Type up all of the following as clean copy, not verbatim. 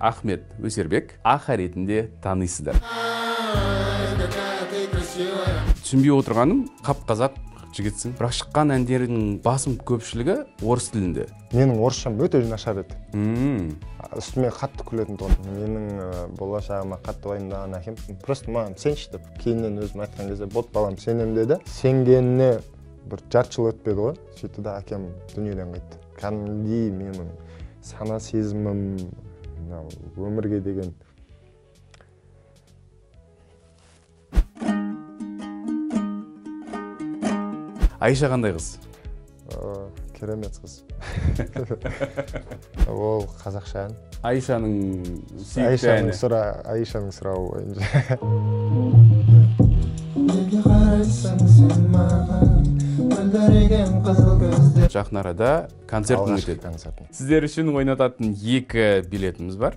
Ахмет Өсербек аха ретінде танисыздар. Түсінбей отырғаным, қап-қазақ жігітсің, бірақ шыққан әндердің басым көпшілігі орыс тілінде. Менің орысшам өте нашар еді. Үстіме қатты күлетін тұғын. Менің болашағыма қатты уайымдаған әкем просто маған сенші деп, кейіннен өзім айтқан кезде бот балам сенем деді. Сенгеніне бір жарты жыл өтпеді ғой. Сөйтті де әкем дүниеден қайтты. Кәдімгідей менің сана сезімім, өмірге деген Айша қандай қыз? Керемет қыз. Ол қазақша ән. Айшаның сүйікті әні. Айшаның сұрауы бойынша. Жақын арада концертің өтеді. Сіздер үшін ойнататын 2 билетіміз бар.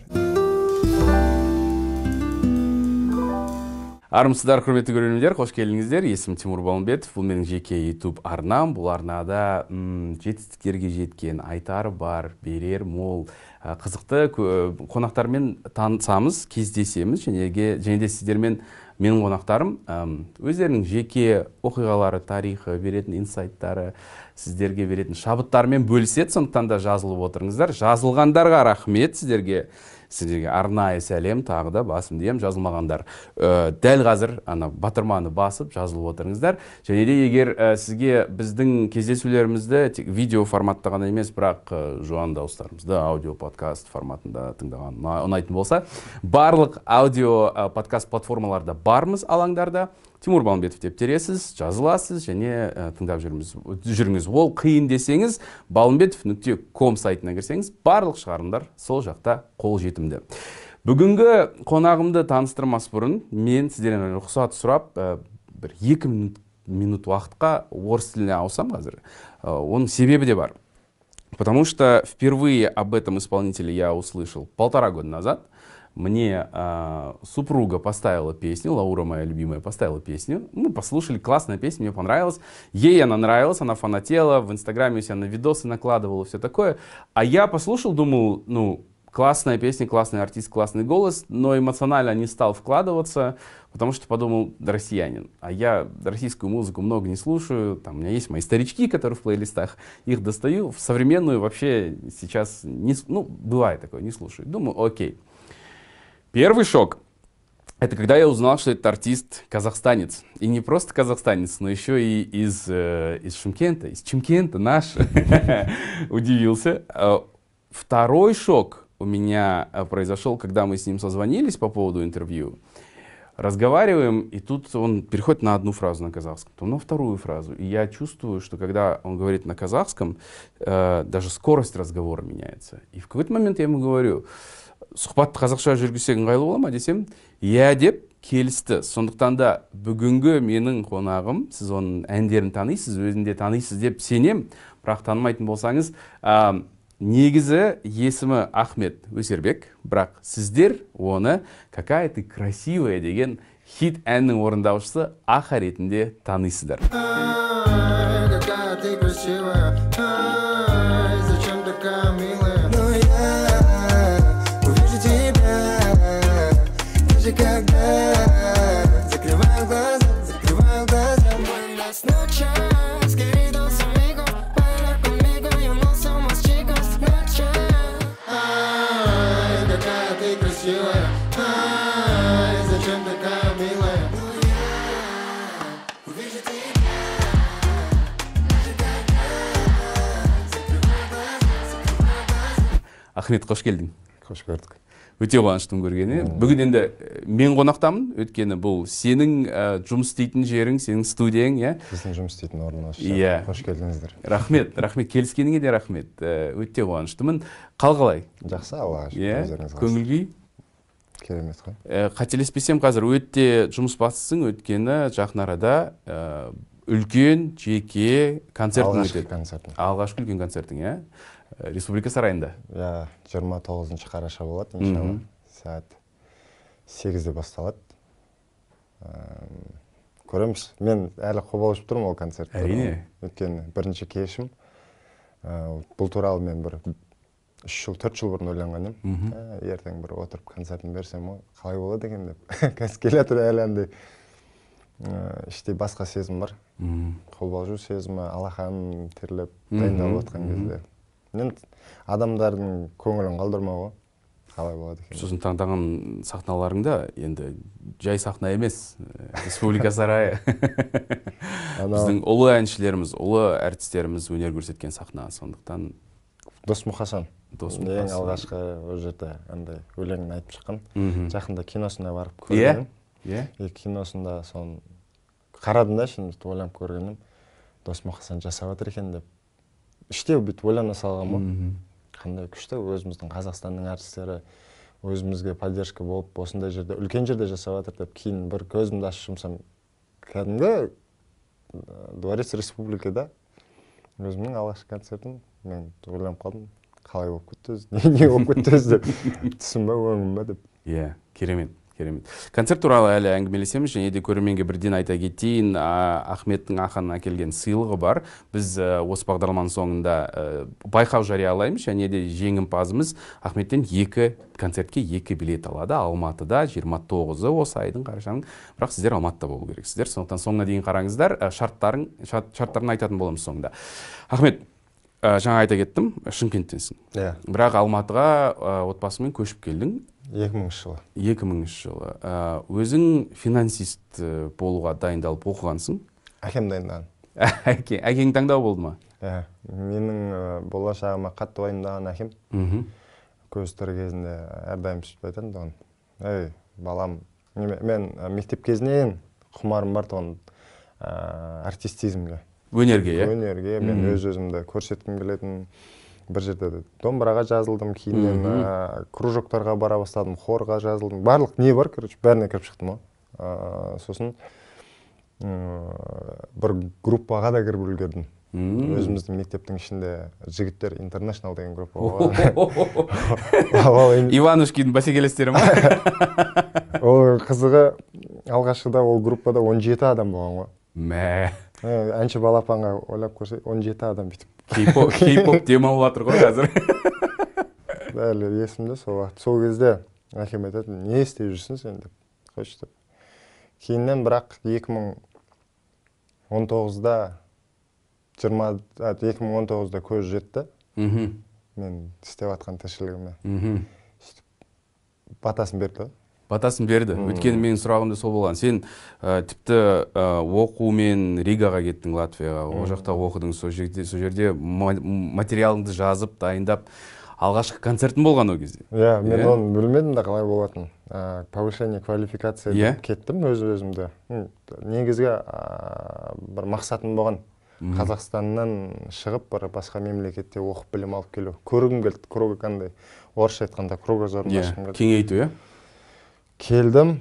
Армысыздар, құрметті көрермендер, қош келдіңіздер. Есімім Тимур Балымбетов. Бұл менің жеке YouTube арнам. Бұл арнада жетістіктерге жеткен, айтары бар, берер мол, қызықты қонақтармен танысамыз, кездесеміз. Және де сіздермен менің қонақтарым өздерінің жеке оқиғалары, тарихы, беретін инсайттары, сіздерге беретін шабыттарымен бөліседі. Сондықтан да жазылып отырыңыздар. Жазылғандарға рахмет, сіздерге арнайы сәлем, тағы да басым дейм, жазылмағандар. Дәл қазір батырманы басып жазылып отырыңыздар. Және де егер сізге біздің кездесулерімізді тек видео форматта ғана емес, бірақ жуан дауыстарымызды аудио подкаст форматында тыңдаған ұнайтын болса, барлық аудио подкаст платформаларда бармыз, алаңдарда. Тимур Балымбетов деп тересіз, жазыласыз және тыңдап жүріңіз. Ол қиын десеңіз, balымбетов.com сайтына кірсеңіз, барлық шығарымдар сол жақта қол жетімді. Бүгінгі қонағымды таныстырмас бұрын, мен сіздерден рұқсат сұрап, бір 2 минут уақытқа орыс тіліне ауысам қазір. Оның себебі де бар. Потому что впервые об этом исполнителе я услышал 1,5 года назад. Мне супруга поставила песню, Лаура, моя любимая, поставила песню. Мы послушали, классная песня, мне понравилась. Ей она нравилась, она фанатела, в Инстаграме у себя на видосы накладывала, все такое. А я послушал, думал, классная песня, классный артист, классный голос, но эмоционально не стал вкладываться, потому что подумал, россиянин. А я российскую музыку много не слушаю, там у меня есть мои старички, которые в плейлистах, их достаю, в современную вообще сейчас, бывает такое, не слушаю. Думаю, окей. Первый шок — это когда я узнал, что этот артист казахстанец. И не просто казахстанец, но еще и из Шымкента, из Чимкента наш. Удивился. Второй шок у меня произошел, когда мы с ним созвонились по поводу интервью. Разговариваем, и тут он переходит на одну фразу на казахском, то на вторую фразу. И я чувствую, что когда он говорит на казахском, даже скорость разговора меняется. И в какой-то момент я ему говорю: сұхбатты қазақша жүргізсек ыңғайлы бола ма десем, иә деп келісті. Сондықтан да бүгінгі менің қонағым, сіз оның әндерін танисыз, өзінде танисыз деп сенем, бірақ танымайтын болсаңыз, негізі есімі Ахмет Өсербек, бірақ сіздер оны «Какая ты красивая» деген хит әннің орындаушысы аха ретінде танисыздар. Ахмет, қош келдің. Қош көрдік. Өте қуаныштымын көргене. Бүгін енді мен қонақтамын, өйткені бұл сенің жұмыс істейтін жерің, сенің студияң, иә? Біздің жұмыс істейтін орнымыз. Иә. Қош келдіңіздер. Рахмет, келіскеніңе де рахмет. Өте қуаныштымын. Қалай? Жақсы, Аллаға шүкір. Иә, көңіл күй? Керемет қой. Қателеспесем, қазір өте жұмыс бастысың, өйткені жақын арада үлкен, жеке концертің өтеді. Алғашқы үлкен концертің, иә? Республика сарайында. 29 қараша болады, иншалла. Сағат 8-де басталады. Көреміз. Мен әлі қобалжып тұрмын ол концертті. Әрине. Өйткені бірінші кешім. Бұл туралы мен бір 3 жыл 4 жыл бұрын ойланған едім. Ертең бір отырып концертін берсем ғой, қалай болады екен деп. Қазір келе жатыр әлі андай іштей басқа сезім бар. Қобалжу сезімі, алақан терлеп дайындалып жатқан кезде. Мен адамдардың көңілін қалдырмау ғой. Қалай болады екен. Сосын таңдаған сахналарыңда енді жай сахна емес, республика сарайы. Біздің ұлы әншілеріміз, ұлы әртістеріміз өнер көрсеткен сахна, сондықтан Досмұқасан. Ең алғашқы ол жерде андай өлеңін айтып шыққан. Жақында киносына барып көргенім. Киносында соны қарадым да, şimdi ойланып көргенім. Досмұқасан жасап жатыр екен деп. Іште бүйтіп ойлана салған ғой. Қандай күшті, өзіміздің Қазақстанның әртістері өзімізге поддержка болып, осындай жерде, үлкен жерде жасап жатыр деп, кейін бір көзімді ашып жұмсам, кәдімгі Дворец Республикада өзімнің алғашқы концертім, мен ойланып қалдым, қалай болып кетті өзі, не болып кетті өзі деп, түсім ба, өңім ба деп. Керемет. Концерт туралы әлі әңгімелесеміз, және де көрерменге бірден айта кетейін, Ахметтің Аханнан әкелген сыйлығы бар. Біз осы бағдарламаның соңында байқау жариялаймыз, және де жеңімпазымыз Ахметтен 2 концертке 2 билет алады. Алматыда 29-ы осы айдың қарашаның, бірақ сіздер Алматыда болу керексіздер. Сондықтан соңына дейін қараңыздар, шарттарын айтатын боламыз соңында. Ахмет, жаңа айта кеттім, Шымкенттенсің. Бірақ Алматыға отбасымен көшіп келдің. 2000 жылы. 2000 жылы. Өзің финансист болуға дайындалып оқығансың? Әкем дайындаған. Әкең таңдау болды ма? Менің болашағыма қатты уайымдаған әкем. Көз тірі кезінде әрдайым сөйтіп айтатын тұғын. Ей, балам, мен мектеп кезінен құмарым бар тұғын артистизмге. Өнерге, Өнерге, мен өз-өзімді көрсеткім келетін. Бір жерде домбыраға жазылдым, кейіннен кружоктарға бара бастадым, хорға жазылдым. Барлық не бар, бәріне кіріп шықтым. Сосын бір группаға да кіріп үлгердім. Өзіміздің мектептің ішінде жігіттер International деген группа бар. Иванушкидің бәсекелестері ма? Ол қызығы алғашқыда ол группада 17 адам болған ғой. Әнші балапанға ойлап көрсе 17 адам бүйтіп. Кей-поп демалып жатыр ғой қазір. Әлі есімде сол уақыт. Сол кезде әкем айтатын, не істеп жүрсің сен деп. Қойшы деп. Кейіннен бірақ 2019-да 2019-да көз жетті. Мен істеп жатқан тіршілігіме. Батасын берді. Батасын берді. Өйткені менің сұрағым да сол болған. Сен тіпті оқумен Ригаға кеттің, Латвияға. Ол жақта оқыдың, сол жерде материалыңды жазып, дайындап, алғашқы концертің болған о кезде. Мен оны білмедім да қалай болатын. Повышение квалификация деп кеттім өз-өзімді. Негізгі бір мақсатым болған. Қазақстаннан шығып, бір басқа мемлекетте оқып білім алып келу. Көргім келді, круга қандай. Орысша айтқанда кругозорын ашқым келді. Кеңейту, Келдім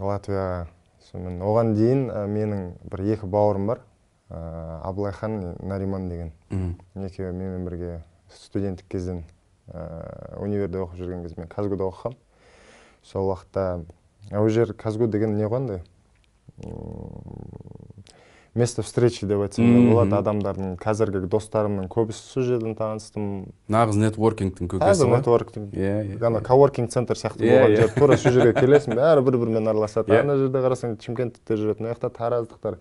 Латвияға. Оған дейін менің бір 2 бауырым бар. Абылайхан, Нариман деген. Екеуі менімен бірге студенттік кезден универде оқып жүрген кезде мен Казгуда оқығам. Сол уақытта ол жер Казгу деген не қандай? Место встречи деп айтсам болады. Адамдардың қазіргі достарымның көбісі сол жерден таныстым. Нағыз нетворкингтің көкесі ғой. Нетворкинг. Коворкинг центр сияқты болған жер. Тура сол жерге келесің, бәрі бір-бірімен араласады. Ана жерде қарасаң Шымкенттіктер жүреді, ана жақта тараздықтар,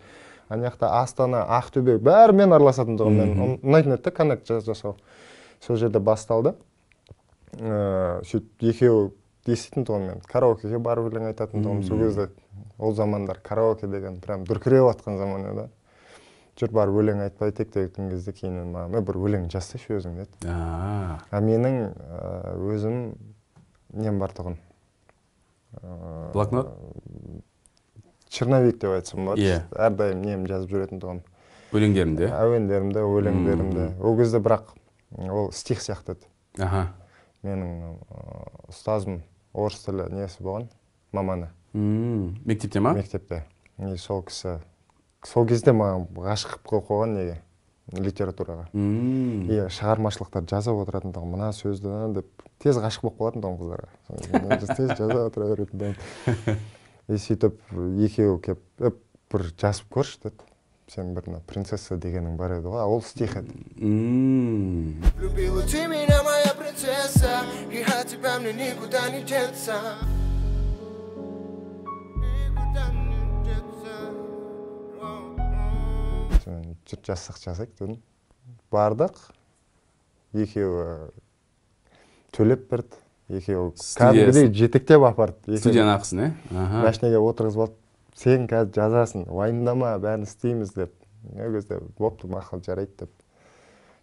ана жақта Астана, Ақтөбе, бәрімен араласатындығым мен ұнайтын еді, коннект жасау. Сол жерде басталды. Сөйтіп екеуі еститін тұғын мен. Караокеге барып өлең айтатын тұғын. Сол кезде ол замандар караоке деген прям дүркіреп атқан заман еді. Жүр барып өлең айтпай тек-тектің кезде кейінен маған бір өлең жазсайшы өзің деді. Менің өзім нем бар тұғын. Блокнот? Черновик деп айтсам болады. Әрдайым нем жазып жүретін тұғын. Өлеңдерімде? Әуендерімде, өлеңдерімде. Ол кезде бірақ ол стих сияқты еді. Менің ұстазым орыс тілі несі болған, маманы. Мектепте ма? Мектепте. Сол кісі, сол кезде маған ғашық қойған неге, литератураға. Шығармашылықтар жазып отыратын тұғын, мына сөзді деп, тез ғашық болып қалатын тұғын қыздарға. Тез жазып отыра беретін тұғын. Сөйтіп екеуі кеп, бір жазып көрші деді. сен бір принцесса дегенің бар еді ғой, ол стих еді. Любила ты меня, моя принцесса, и от тебя мне никуда не деться. Жұрт жасық жасайық дедім. Бардық, екеуі төлеп берді, екеуі кәдімгідей жетектеп апарды. Студияның ақысын, машинеге отырғызып алып, сен қазір жазасың, уайымдама, бәрін істейміз деп. Ол кезде бопты, мақұл, жарайды деп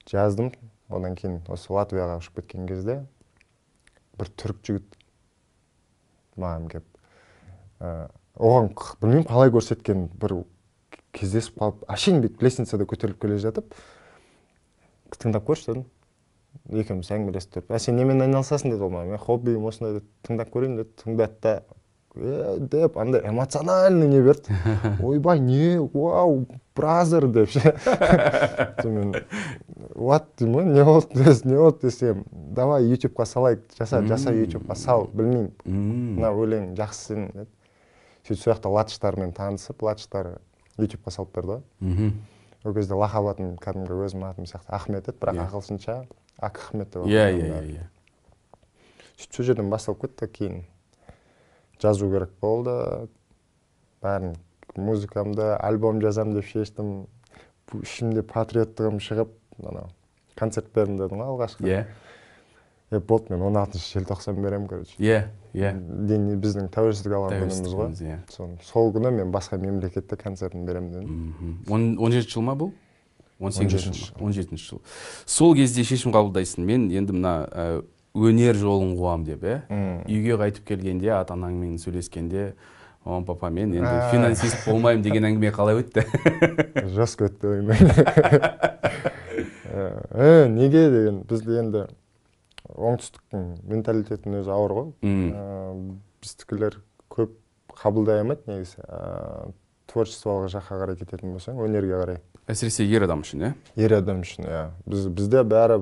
жаздым. Одан кейін осы Латвияға ұшып кеткен кезде бір түрік жігіт маған келіп, оған білмеймін қалай көрсеткен, бір кездесіп қалып, әшейін бүйтіп лестницада көтеріліп келе жатып, тыңдап көрші дедім. Екеуміз әңгімелесіп тұрып, сен немен айналысасың деді ол маған. Мен хоббиім осындай деді, тыңдап көрейін деді. Тыңдады да, деп андай эмоциональный не берді. Ойбай, не, вау, бразер деп ше. Мен what деймін ғой, не болды десем, давай YouTube-қа салайық, жаса YouTube-қа сал, білмеймін. Мына өлең жақсы сенің деді. Сөйтіп сол жақта латыштармен танысып, латыштар YouTube-қа салып берді ғой. Ол кезде лақап атым кәдімгі өзім атым сияқты Ахмет еді, бірақ ағылшынша Ахмет деп иә. Сөйтіп сол жерден басталып кетті, кейін жазу керек болды. Бәрін музыкамды, альбом жазам деп шештім. Ішімде патриоттығым шығып, концерт бердім дедім алғашқы. Болды, мен 16 желтоқсан берем, короче. Біздің тәуелсіздік алған күніміз ғой. Сол күні мен басқа мемлекетте концертін берем дедім. 17 жыл ма бұл? 17 жыл. Сол кезде шешім қабылдайсың, мен енді мына өнер жолын қуам деп, үйге қайтып келгенде, ата-анаңмен сөйлескенде, мамам папамен енді финансист болмаймын деген әңгіме қалай өтті? Жас өтті. Неге деген, бізді енді оңтүстіктің менталитетінің өзі ауыр ғой. Біздікілер көп қабылдай алмайды негізі. Творчестволық жаққа қарай кететін болсаң, өнерге қарай. Әсіресе ер адам үшін, е? Ер адам үшін, иә. Бізде бәрі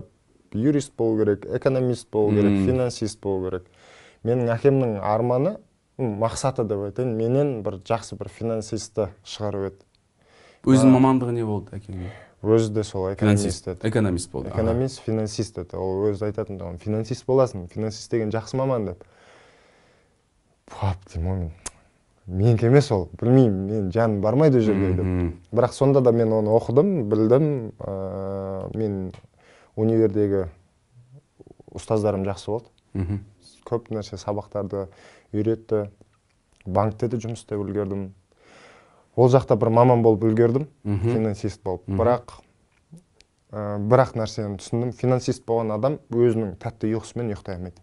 юрист болу керек, экономист болу керек, финансист болу керек. Менің әкемнің арманы, мақсаты деп айтайын, менен бір жақсы бір финансисті шығару еді. Өзінің мамандығы не болды әкеңнің? Өзі де сол экономист еді. Экономист болды. Экономист, финансист еді. Ол өзі айтатын, финансист боласың, финансист деген жақсы маман деп. Пап, деймін, мен емес ол, білмеймін, мен жаным бармайды о жерге деп. Бірақ сонда да мен оны оқыдым, білдім. Мен универдегі ұстаздарым жақсы болды. Көп нәрсе сабақтарды үйретті. Банкте де жұмыс істеп үлгердім. Ол жақта бір маман болып үлгердім, финансист болып. Бірақ нәрсені түсіндім, финансист болған адам өзінің тәтті ұйқысымен ұйықтай алмайды.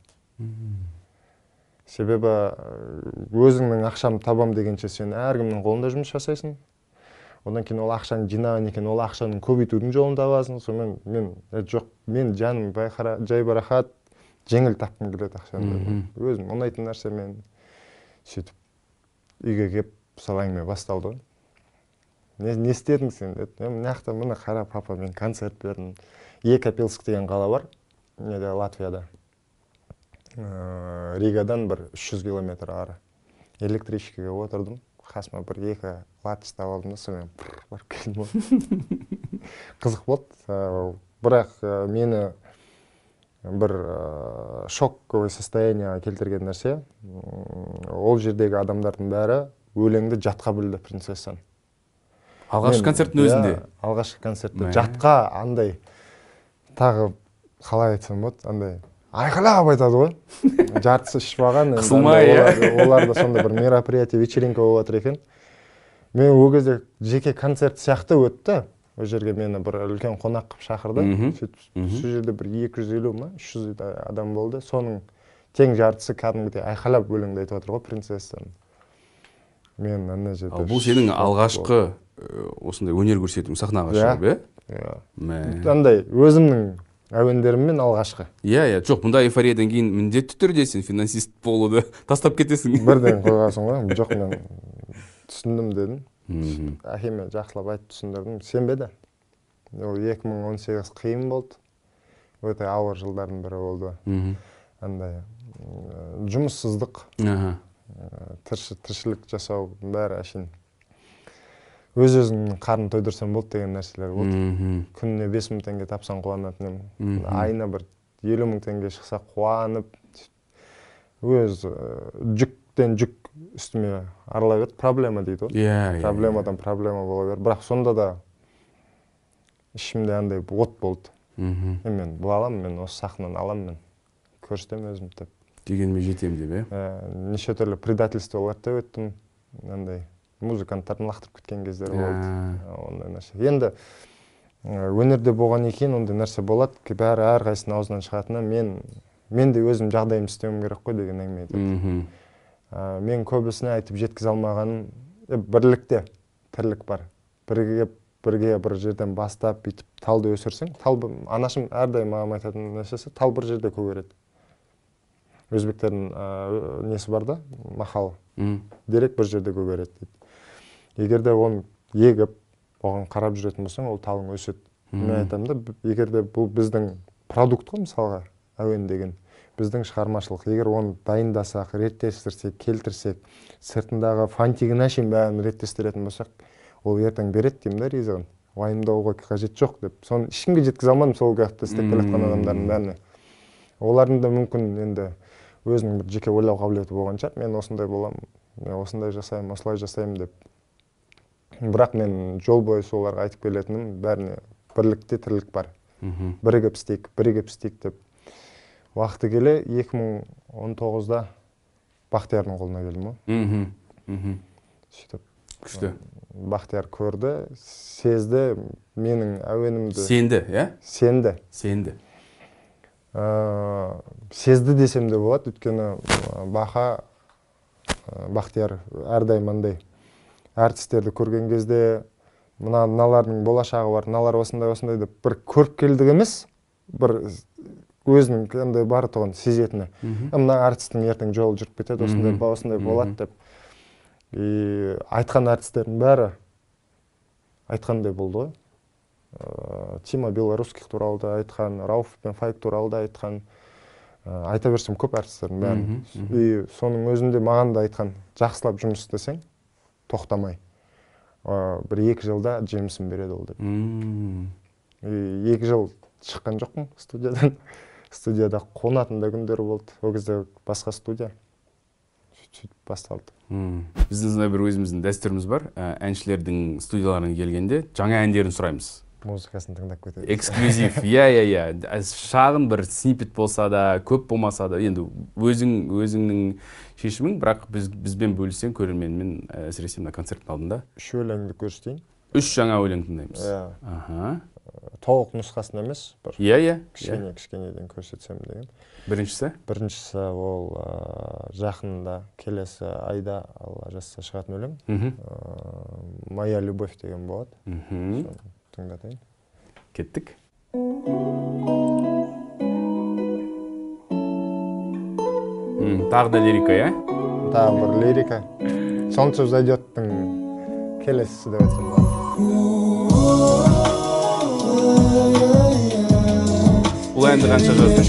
Себебі өзіңнің ақшамды табам дегенше сен әркімнің қолында жұмыс жасайсың. Одан кейін ол ақшаны жинаған екен, ол ақшаның көбейтудің жолын табасың. Сонымен мен жаным жайбарақат, жеңіл тапқым келеді ақшаны. Өзім ұнайтын нәрсемен сөйтіп үйге келіп сол әңгіме басталды. Не істедің сен деді. Мынақта мына қара папа, мен концерт бердім. Екапельск деген қала бар, Латвияда. Ригадан бір 300 километр ары. Электричкаға отырдым. Қасыма бір екі латыш табалдым да, сонымен барып келдім. Қызық болды. Бірақ мені бір шоковый состояние келтірген нәрсе. Ол жердегі адамдардың бәрі өлеңді жатқа білді принцессаны. Алғашқы концерттің өзінде? Алғашқы концертті. Жатқа андай, тағы қалай айтсам болады, андай айқайлап айтады ғой. Жартысы шықпаған. Қысылмай, оларда сонда бір мероприятие, вечеринка болып жатыр екен. Мен ол кезде жеке концерт сияқты өтті. Ол жерге мені бір үлкен қонақ қып шақырды. Сол жерде бір 250 ма, 300 адам болды. Соның тең жартысы кәдімгідей айқайлап өлеңді айтып отыр ғой, принцессаны. Мен ана жерде. Бұл сенің алғашқы осындай өнер көрсетуің, сахнаға шығып, иә? Андай өзімнің әуендеріммен алғашқы. Иә, жоқ, мұнда эйфориядан кейін міндетті түрде сен финансист болуды тастап кетесің. Бірден қойғасың ғой, жоқ, мен түсіндім дедім. Әкеме жақсылап айтып түсіндірдім, сенбеді. Ол 2018 қиын болды. Өте ауыр жылдардың бірі болды. Андай жұмыссыздық, тіршілік жасау бәрі әшейін өзіңнің қарнын тойдырсаң болды деген нәрселер болды. Күніне 5 мың теңге тапсаң қуанатын едім. Айына бір 50 мың теңге шықса қуанып, өз жүктен жүк үстіме аралай берді. Проблема дейді ғой. Проблемадан проблема бола берді. Бірақ сонда да ішімде андай от болды. Мен бұл алам, мен осы сахнаны алам, мен көрсетем өзім деп. Дегенме жетем деп, неше түрлі предательстволарда өттім. Андай музыканттарын лақтырып кеткен кездер болды. Ондай нәрсе. Енді өнерде болған екен, ондай нәрсе болады. Бәрі әрқайсының аузынан шығатыны мен де өзім жағдайым істеуім керек қой деген әңгіме айтады. Мен көбісіне айтып жеткізе алмағаным, бірлікте тірлік бар. Бірге бір жерден бастап бүйтіп талды өсірсең, анашым әрдайым маған айтатын нәрсесі, тал бір жерде көгереді. Өзбектердің несі бар да, мақал. Дерек бір жерде көгереді дейді. Егер де оны егіп, оған қарап жүретін болсаң, ол талың өседі. Мен айтамын да, егер де бұл біздің продукт қой, мысалға, әуен деген, біздің шығармашылық. Егер оны дайындасақ, реттестірсек, келтірсек, сыртындағы фантигін әшейін бәрін реттестіретін болсақ, ол ертең береді деймін да ризығын. Уайымдауға қажет жоқ деп. Соны ешкімге жеткізе алмадым сол уақытта істеп келе жатқан адамдардың бәріне. Олардың да мүмкін енді өзінің бір жеке ойлау қабілеті болған шығар. Мен осындай боламын, мен осындай жасаймын, осылай жасаймын деп. Бірақ мен жол бойы соларға айтып келетінім, бәріне бірлікте тірлік бар. Бірігіп істейік деп. Уақыты келе 2019-да Бақтиярдың қолына келдім. Сөйтіп күшті. Бақтияр көрді, сезді, менің әуенімді... Сенді, иә? Сенді. Сезді десем де болады, өйткені Бақтияр әрдайым андай әртістерді көрген кезде, мыналардың болашағы бар, мыналар осындай деп бір көріп келдік емес, бір өзінің қандай бар тұғын сезетіні. Мына әртістің ертең жолы жүріп кетеді, осындай болады деп. Айтқан әртістердің бәрі айтқандай болды ғой. Тима Белорусских туралы да айтқан, Рауф пен Файк туралы да айтқан. Айта берсем көп әртістердің бәрін. Соның өзінде маған да айтқан, жақсылап жұмыс істесең, тоқтамай. Бір 2 жылда жемісін береді ол деп. 2 жыл шыққан жоқпын студиядан. Студияда қонатын да күндері болды. Ол кезде басқа студия. Сөйтіп басталды. Біздің сондай бір өзіміздің дәстүріміз бар. Әншілердің студияларына келгенде жаңа әндерін сұраймыз. Музыкасын тыңдап кетеді. Эксклюзив. Иә. Шағын бір снипет болса да, көп болмаса да, енді өзіңнің шешімің, бірақ бізбен бөлісең көрерменмен, әсіресе мына концерттің алдында. 3 өлеңді көрсетейін. 3 жаңа өлең тыңдаймыз. Толық нұсқасын емес, бір кішкенеден көрсетсем деген. Біріншісі ол жақында келесі айда Алла жазса шығатын өлең. Моя любовь деген болады. Соны тыңдатайын. Кеттік. Тағы да лирика, иә? Тағы бір лирика. Солнце взойдеттің келесісі деп айтсам болады. Бұл әнді қанша жаздың?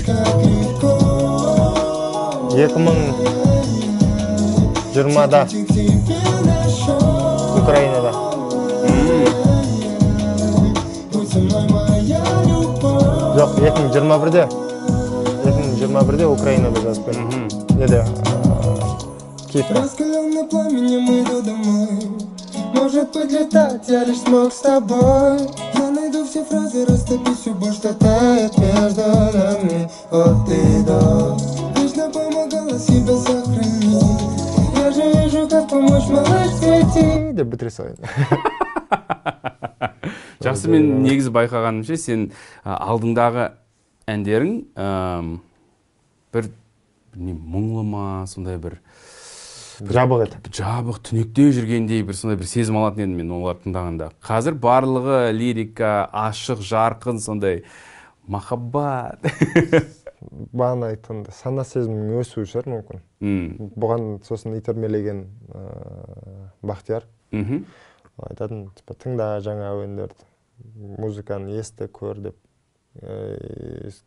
2020-да Украинада. Жоқ, 2021-де Украинада жазып бердім. Неде? Кипр. Раскаленный пламенем иду домой. Может подлетать, я лишь смог с тобой. Я найду все фразы, растопи всю боль, что тает между нами. От и до. Вечно помогала себя сохранить. Я же вижу, как помочь малыш цвети. Деп бітіре салайын. Жақсы, мен негізі байқағанымша, сен алдыңдағы әндерің бір мұңлы ма, сондай бір жабық еді. Жабық, түнекте жүргендей бір сондай бір сезім алатын едім мен оларды тыңдағанда. Қазір барлығы лирика, ашық, жарқын, сондай махаббат. Бағана айтқанда сана сезімнің өсуі шығар мүмкін. Бұған сосын итермелеген Бақтияр. Айтатын, тыңда жаңа әуендерді, музыканы есті, көр деп.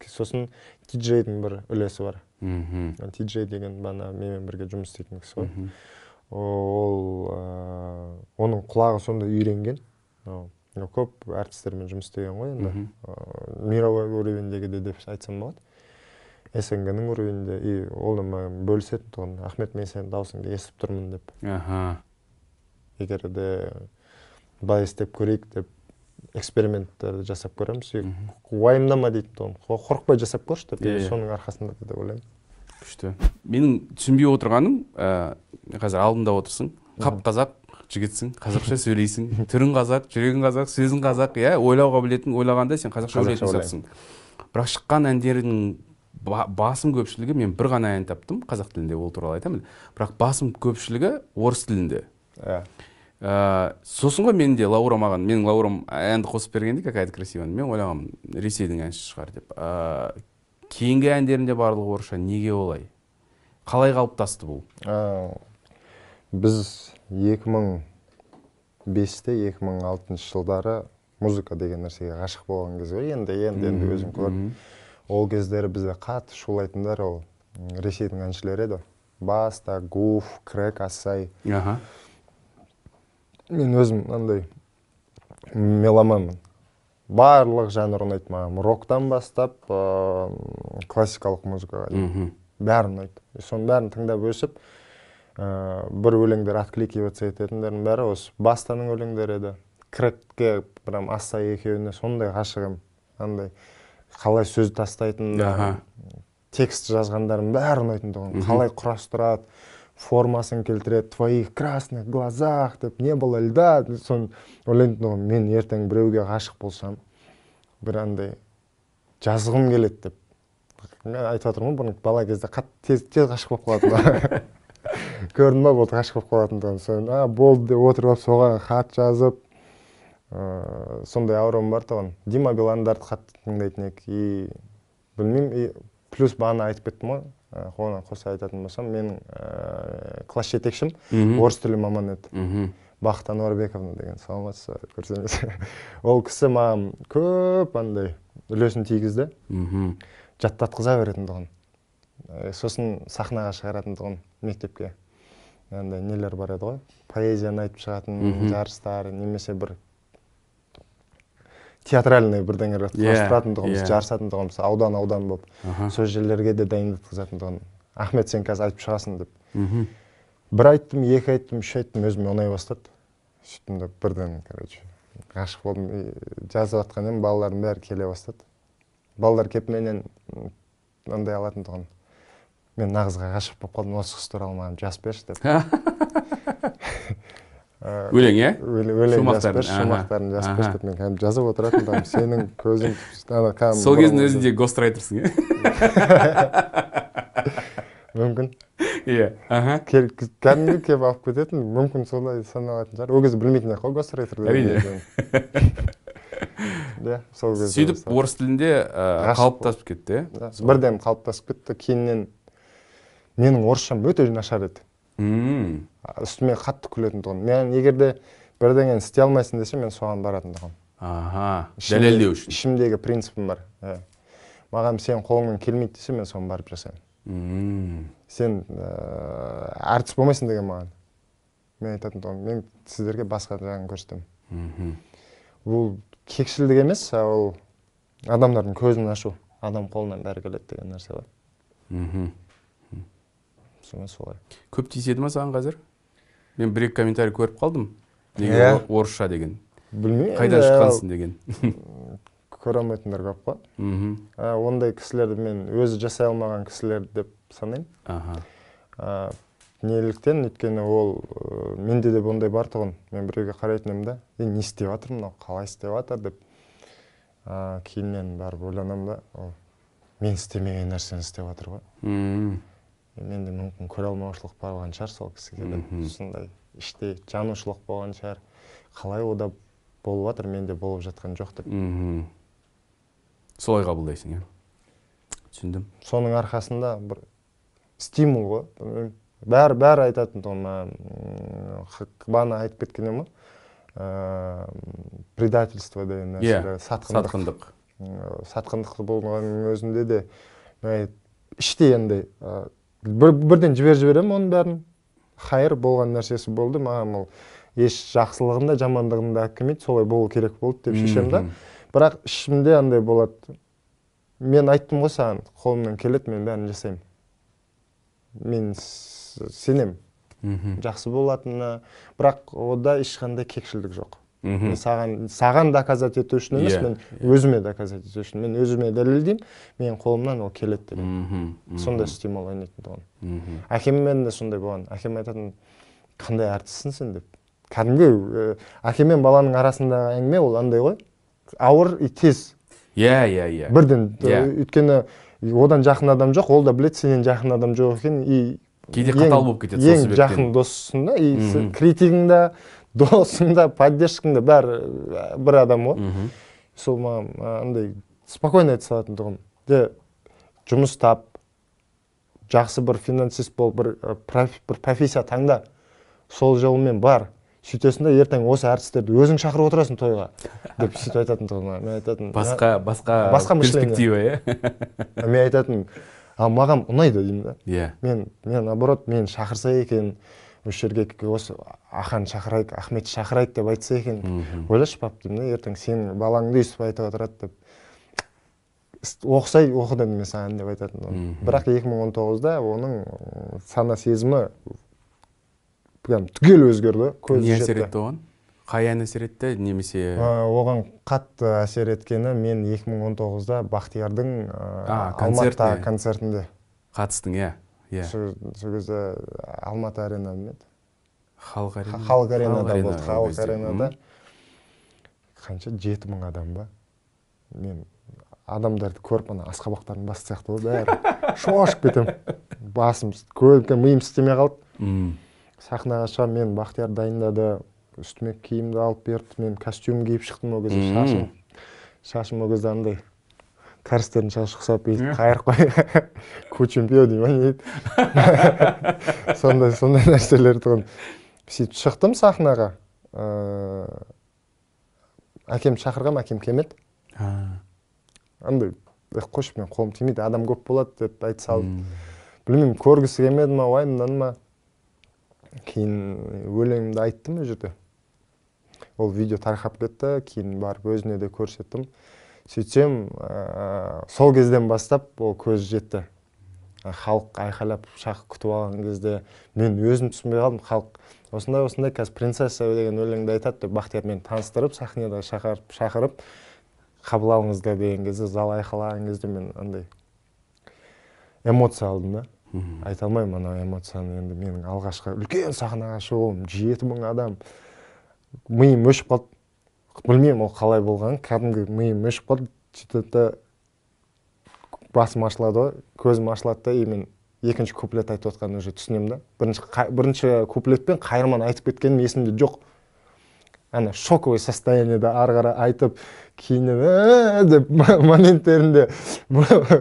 Сосын диджейдің бір үлесі бар. Диджей деген бана менімен бірге жұмыс істейтін кісі ғой. ол оның құлағы сондай үйренген. Көп әртістермен жұмыс істеген ғой енді. Мировой уровеньдегі де деп айтсам болады. СНГ-ның уровеньде, и ол маған бөлісетін тұғын. Ахмет, мен сенің даусыңды естіп тұрмын деп. Егер де былай істеп көрейік деп эксперименттерді жасап көреміз. Уайымдама дейтін тұғын. Қорықпай жасап көрші деп. Соның арқасында деп ойлаймын. Күшті. Менің түсінбей отырғаным, қазір алдымда отырсың, қап-қазақ жігітсің, қазақша сөйлейсің, түрің қазақ, жүрегің қазақ, сөзің қазақ, ойлауға білетін, ойлағанда сен қазақша ойлайтын сияқтысың. Бірақ шыққан әндердің басым көпшілігі, мен бір ғана ән таптым, қазақ тілінде, ол туралы айтамын. Бірақ басым көпшілігі орыс тілінде. Сосын ғой мен де Лаура маған, менің Лаурам әнді қосып бергенде какая-то красивый, мен ойлағам Ресейдің әншісі шығар деп. Кейінгі әндерінде барлығы орысша, неге олай? Қалай қалыптасты бұл? Біз 2005-те 2006 жылдары музыка деген нәрсеге ғашық болған кез ғой. Енді өзім көрдім. Ол кездері бізде қатты шулайтындар ол Ресейдің әншілері еді. Баста, Гуф, Крэк, Асай. Мен өзім андай меломанмын. Барлық жанр ұнайды маған. Роктан бастап классикалық музыкаға дейін. Бәрін ұнайды. Соның бәрін тыңдап өсіп, бір өлеңдер откликиваться ететіндердің бәрі осы Бастаның өлеңдері еді. Крэкке, прям Асай екеуіне сондай ғашығым. Андай қалай сөз тастайтын, текст жазғандардың бәрі ұнайтындығын. Қалай құрастырады, формасын келтіреді, твоих красных глазах деп, не было льда, сон ойлайтындығын. Мен ертең біреуге ғашық болсам, бір андай жазғым келеді деп. Айтып отырмын, бұрын бала кезде тез ғашық болып қалатын. Көрдің ба, болды ғашық болып қалатындығын. Сон болды деп отырып соған хат жазып, сондай ауруым бар тұғын. Дима Биландарды қатты тыңдайтын ек. Білмеймін, плюс бағана айтып кеттім ғой. Оған қоса айтатын болсам, менің класс жетекшім орыс тілі маман еді. Бақыт Ануарбековна деген, саламатсыз көрсеңіз. Ол кісі маған көп андай үлесін тигізді. Жаттатқыза беретіндігін. Сосын сахнаға шығаратындығын мектепке. Андай нелер бар еді ғой. Поэзияны айтып шығатын жарыстар, немесе бір театральный бірдеңелер құрастыратындығымыз, жарысатындығымыз, аудан болып, сол жерлерге де дайындатқызатындығын. Ахмет, сен қазір айтып шығасың деп. Бір айттым, екі айттым, үш айттым, өзіме ұнай бастады. Сөйттім деп бірден, ғашық болдым. Жазып жатқан едім, балалардың бәрі келе бастады. Балалар кеп менен андай алатындығын. Мен нағызға ғашық болып қалдым, осы қыз туралы маған жазып берші деп. Өлең, өлең шумақтарын жазып берші деп мен кәдімгі жазып отыратындығым. Сенің көзің... Сол кездің өзінде гострайтерсың, мүмкін. Кәдімгі кеп алып кететін, мүмкін солай саналатын шығар. Ол кезде білмейтін ақ қой гострайтер деген. Сөйтіп, орыс тілінде қалыптасып кетті. Бірден қалыптасып кетті. Кейіннен менің орысшам өте нашар еді. Үстіме қатты күлетін тұғын. Мен егерде бірдеңені істей алмайсың десе, мен соған баратын тұғын. Дәлелдеу үшін. Ішімдегі принципім бар. Маған сен қолыңмен келмейді десе, мен соны барып жасаймын. Сен әртіс болмайсың деген маған. Мен айтатын тұғын. Мен сіздерге басқа жағын көрсетемін. Бұл кекшілдік емес, ол адамдардың көзін ашу. Адам қолынан бәрі келеді деген нәрсе бар. Солай. Көп тиіседі ма саған қазір? Мен бір-екі комментарий көріп қалдым. Неге орысша деген. Білмеймін. Қайдан шыққансың деген. Көре алмайтындар көп қой. Ондай кісілерді мен өзі жасай алмаған кісілер деп санаймын. Неліктен, өйткені ол менде де ондай бар тұғын. Мен біреуге қарайтын едім да, не істеп жатыр мынау, қалай істеп жатыр деп. Кейіннен барып ойланам да, мен істемеген нәрсені істеп жатыр ғой. Менде мүмкін көре алмаушылық болған шығар сол кісіге деп. Сондай іште жанушылық болған шығар. Қалай ода болып жатыр, менде болып жатқан жоқ деп. Солай қабылдайсың, түсіндім. Соның арқасында бір стимул ғой. Бәрі айтатын тұғын. Бана айтып кеткенем ғой. Предательство деген нәрселер. Сатқындық. Сатқындықты болғанның өзінде де іште енді бірден жіберем оның бәрін. хайыр болған нәрсесі болды, маған ол еш жақсылығын да жамандығын да әкелмейді, солай болу керек болды деп шешем да. Бірақ ішімде андай болады. Мен айттым ғой саған, қолымнан келеді, мен бәрін жасаймын. Мен сенем жақсы болатынына, бірақ ода ешқандай кекшілдік жоқ. Саған доказать ету үшін емес, мен өзіме доказать ету үшін. Мен өзіме дәлелдеймін, мен қолымнан ол келеді деген. Сондай стимул ойнайтын тұғын. Әкеммен де сондай болған. Әкем айтатын, қандай әртіссің сен деп. Кәдімгі әке мен баланың арасындағы әңгіме ол андай ғой. Ауыр и тез. Иә. Бірден. Өйткені одан жақын адам жоқ, ол да білет, сенен жақын адам жоқ екен. Кейде қатал болып кетеді сол себептен. Ең жақын досың да, критигің да, досың да, поддержкың да бәрі бір адам ғой. Сол маған андай спокойно айта салатын тұғым. Жұмыс тап, жақсы бір финансист бол, бір профессия таңда, сол жолымен бар. Сөйтесің да, ертең осы әртістерді өзің шақырып отырасың тойға деп сөйтіп айтатын тұғым. Мен айтатын, басқа перспектива, Мен айтатын, маған ұнайды деймін да. Мен наоборот, мен шақырса екен, осы жерге осы Ахан шақырайық, Ахмет шақырайық деп айтса екен, ойлашы пап деймін да, ертең сен балаңды өйстіп айтып отырады деп. Оқыдым мен саған деп айтатын. Бірақ 2019-да оның сана сезімі түгел өзгерді. Не әсер етті оған? Қай ән әсер етті, немесе? Оған қатты әсер еткені мен 2019-да Бақтиярдың Алматы концертінде қатыстың, Сол кезде Алматы арена білмеді. Халық аренада болды. Халық аренада қанша 7000 адам ба? Мен адамдарды көріп, асқабақтардың басы сияқты болды, бәрі шошып кетем. Басым, миым істемей қалды. Сахнаға шығам, мен Бақтияр дайындады, үстіме киімді алып берді, мен костюм киіп шықтым ол кезде, шашым ол кезде андай кәрістердің шашы ұқсап, қайырып қой, көчем пио деймін, сондай нәрселер тұғын. Сөйтіп шықтым сахнаға, әкем шақырғам, әкем келмеді. Андай, қойшы мен қолым тимейді, адам көп болады деп айт салды. Білмеймін, көргісі келмеді ма, уайымдан ма. Кейін өлеңімді айттым ол жерде. Ол видео тарқап кетті, кейін барып өзіне де көрсеттім. Сөйтсем, сол кезден бастап ол көз жетті. Халық айқайлап шақырып күтіп алған кезде мен өзім түсінбей қалдым. Халық осындай қазір принцесса деген өлеңді айтады деп Бақтияр мені таныстырып, сахнада шақырып қабыл алыңыздар деген кезде, зал айқайлаған кезде мен андай эмоция алдым да. Айта алмаймын ана эмоцияны, енді менің алғашқы үлкен сахнаға шығуым, 7000 адам. Миым өшіп қалды. Білмеймін ол қалай болған, кәдімгі миым өшіп қалды. Сөйтті басым ашылады, көзім ашылады да, мен екінші куплет айтып отқанын уже түсінем да. Бірінші куплетпен қайырман айтып кеткенім есімде жоқ. Ана шоковый состояниеда ары қарай айтып, кейіннен деп моменттерінде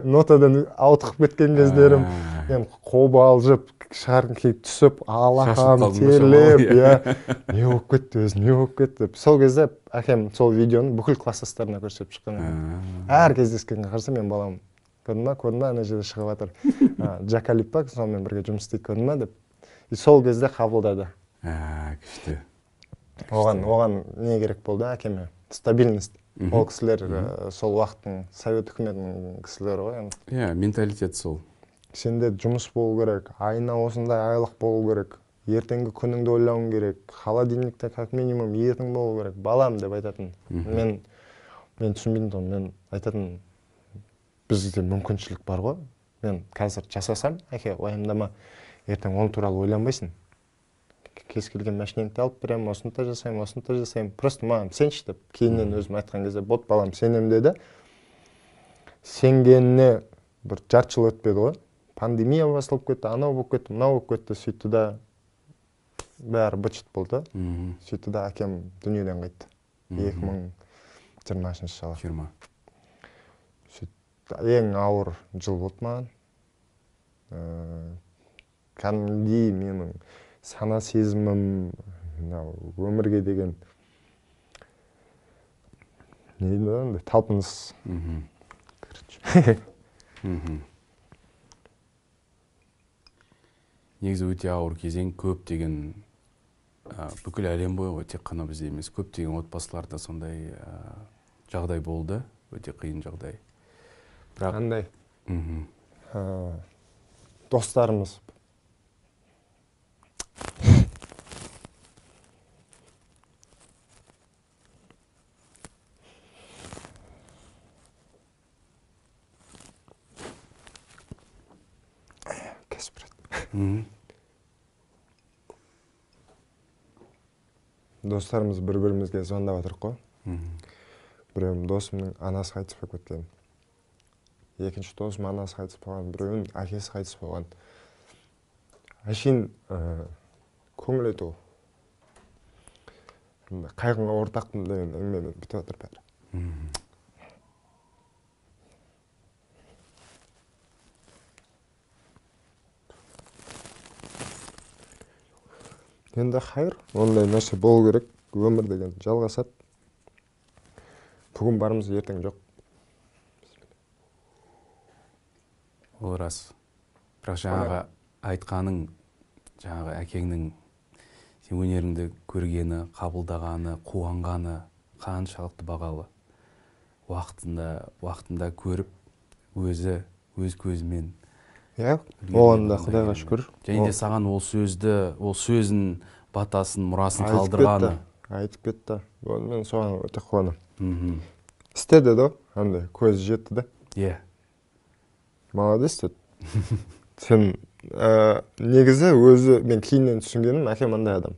нотадан ауытқып кеткен кездерім, мен қобалжып, шарқын кейіп түсіп, алақан терлеп, не болып кетті өзі, не болып кетті. Сол кезде әкем сол видеоны бүкіл класстастарына көрсетіп шыққан. Әр кездескенге қарсы мен балам, көрдің ба, ана жерде шығып жатыр. Джакалип па, сонымен бірге жұмыс істейді, көрдің ба деп. Сол кезде қабылдады. Күшті. Оған не керек болды әкеме? Стабильность. Ол кісілер сол уақыттың совет үкіметінің кісілері ғой. Менталитет сол. Сенде жұмыс болу керек, айына осындай айлық болу керек, ертеңгі күніңді ойлауың керек, холодильникте как минимум етің болу керек, балам деп айтатын. Мен түсінбеймін, мен айтатын, бізде мүмкіншілік бар ғой. Мен қазір жасасам, әке, уайымдама, ертең ол туралы ойланбайсың. Кез келген машинеңді алып берем, осынта жасаймын. Просто маған сенші деп, кейіннен өзім айтқан кезде, бот балам сенем деді. Сенгеніне бір жарты жыл өтпеді ғой. Пандемия басылып кетті, анау болып кетті, мынау болып кетті, сөйтті да бәрі быт-шыт болды. Сөйтті да әкем дүниеден қайтты. 2020 жылы. Ең ауыр жыл болды маған. Кәдімгідей менің сана сезімім, өмірге деген талпыныс. негізі өте ауыр кезең, көптеген бүкіл әлем бойынша, тек қана бізде емес, көптеген отбасыларда сондай жағдай болды, өте қиын жағдай. Бірақ Қандай? Достарымыз. Достарымыз бір-бірімізге звондап отырық қой. Біреуім досымның анасы қайтыс болып кеткен. Екінші досым анасы қайтыс болған, біреуінің әкесі қайтыс болған. Әшейін көңіл ету. Қайғыңа ортақпын деген әңгімемен бітіп отыр бәрі. Енді хайыр, ондай нәрсе болу керек, өмір деген жалғасады. Бүгін барымыз, ертең жоқ. Ол рас. Бірақ жаңағы айтқаның, жаңағы әкеңнің сен өнеріңді көргені, қабылдағаны, қуанғаны қаншалықты бағалы. Уақытында көріп, өз көзімен. Иә, оған да Құдайға шүкір. Және де саған ол сөзін, батасын, мұрасын қалдырғаны. Айтып кетті. Мен соған өте қуанамын. Істеді де, андай көзі жетті де. Иә. Молодец деді. Сен негізі өзі, мен кейіннен түсінгенім, әкем андай адам.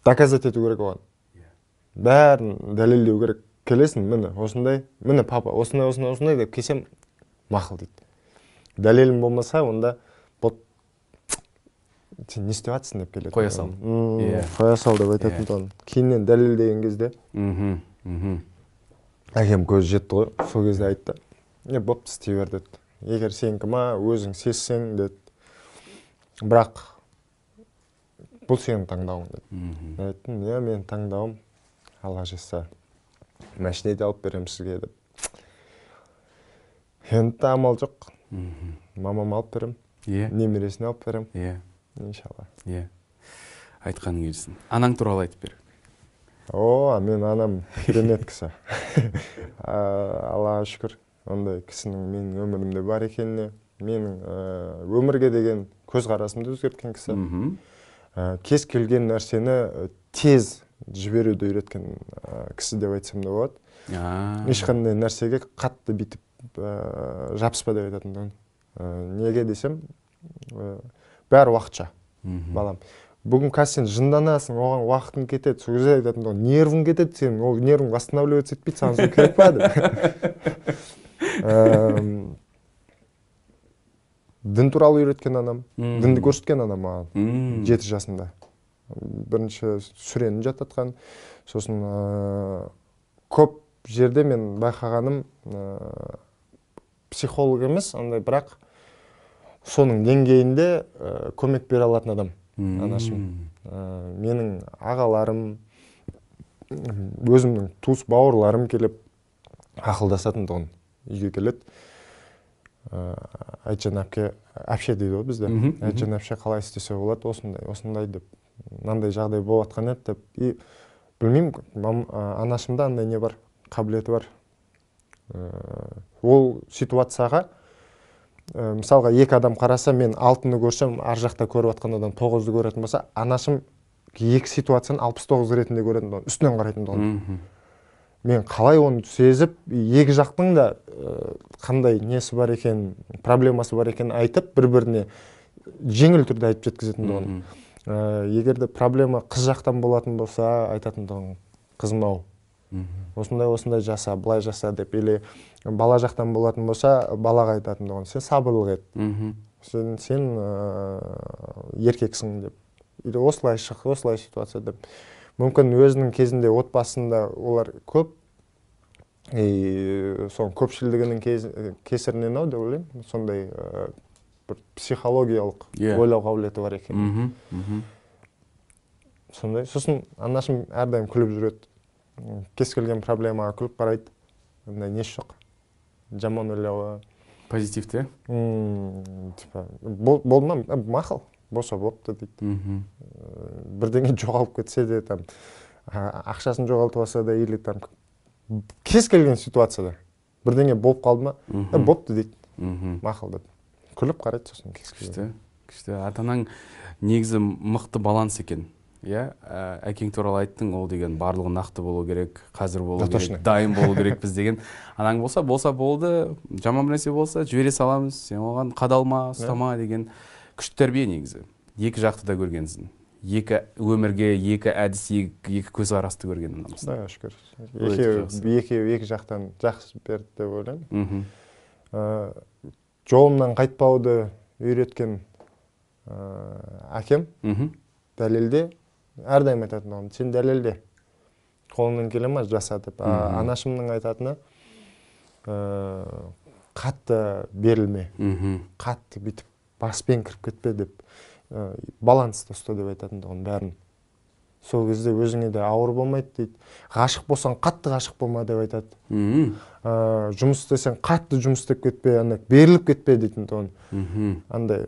Доказать ету керек оған. Бәрін дәлелдеу керек. Келесің, міне, осындай, міне папа, осындай деп келсем, мақыл дейді. Дәлелім болмаса, онда сен не істеп жатсың деп келеді. Қоя сал. Қоя сал деп айтатын тұғын. Кейіннен дәлелдеген кезде әкем көзі жетті ғой, сол кезде айтты. Бопты істей бер деді. Егер сенікі ма, өзің сезсең деді. Бірақ бұл сенің таңдауың деді. Айттым, мен таңдауым, Алла жазса, машинеде алып берем сізге деп. Енді амал жоқ. Мамам алып берем, немересіне алып берем. Иншалла. Айтқаның келсін. Анаң туралы айтып бер. Мен анам керемет кісі. Аллаға шүкір, ондай кісінің менің өмірімде бар екеніне, менің өмірге деген көзқарасымды өзгерткен кісі. Кез келген нәрсені тез жіберуді үйреткен кісі деп айтсам да болады. Ешқандай нәрсеге қатты бүйтіп жабыспа деп айтатын. Неге десем, бәрі уақытша, балам. Бүгін қазір сен жынданасың, оған уақытың кетеді, сол кезде айтатын, нервің кетеді, сен ол нервің восстанавливаться етпейді, саған сол керек па деп. Дін туралы үйреткен анам, дінді көрсеткен анам маған 7 жасында. Бірінші сүрені жаттатқан, сосын көп жерде мен байқағаным психолог емес, бірақ соның деңгейінде көмек бере алатын адам, анашым. Менің ағаларым, өзімнің туыс бауырларым келіп ақылдасатын тұғын. Үйге келеді. Айтжан әпше дейді ғой бізде. Айтжан әпше қалай істесе болады, осындай деп. Мынандай жағдай болып жатқан еді деп. И білмеймін, анашымда андай не бар, қабілеті бар. Ол ситуацияға, мысалға 2 адам қараса, мен 6-ны көрсем, ар жақта көріп жатқан адам 9-ды көретін болса, анашым 2 ситуацияны 69 ретінде көретін болған, үстінен қарайтын болған. Мен қалай оны сезіп, 2 жақтың да қандай несі бар екен, проблемасы бар екен айтып, бір-біріне жеңіл түрде айтып жеткізетін болған. Егер де проблема қыз жақтан болатын болса, айтатын болған, қызым-ау, осындай жаса, былай жаса деп, или бала жақтан болатын болса, балаға айтатын болған, сен сабырлық ет, сен еркексің деп, или осылай шық, осылай ситуация деп. Мүмкін өзінің кезінде отбасында олар көп, соның көпшілдігінің кесірінен ау деп ойлаймын, сондай бір психологиялық ойлау қабілеті бар екен. Сондай, сосын анашым әрдайым күліп жүреді. Кез келген проблемаға күліп қарайды. Несі жоқ. Жаман ойлауы. Позитивті? Типа, болды ма? Мақұл, болса болыпты дейді. Бірдеңе жоғалып кетсе де, там, ақшасын жоғалтып алса да, или там, кез келген ситуацияда бірдеңе болып қалды ма? Болыпты дейді. Мақұл деп. Күліп қарайды сосын кез келген. Күшті. Ата-анаң негізі мықты баланс екен. Иә, әкең туралы айттың, ол деген барлығы нақты болу керек, қазір болу керек, дайын болу керекпіз деген. Анаң болса болды, жаман бір нәрсе болса жібере саламыз, сен оған қадалма, ұстама деген күшті тәрбие негізі. Екі жақты да көргенсің. Екі өмірге, екі әдіс, екі көзқарасты көрген адамсың. Да, шүкір. Екі жақтан жақсы берді деп ойлаймын. Жолымнан қайтпауды үйреткен әкем дәлелде, әрдайым айтатын оған, сен дәлелде, қолыңнан келе ма жаса деп. Анашымның айтатыны қатты берілме, қатты бүйтіп баспен кіріп кетпе деп, балансты ұста деп айтатын оған бәрін. Сол кезде өзіңе де ауыр болмайды дейді. Ғашық болсаң, қатты ғашық болма деп айтады. Жұмыс істесең, қатты жұмыс істеп кетпе, беріліп кетпе дейтін оған. Андай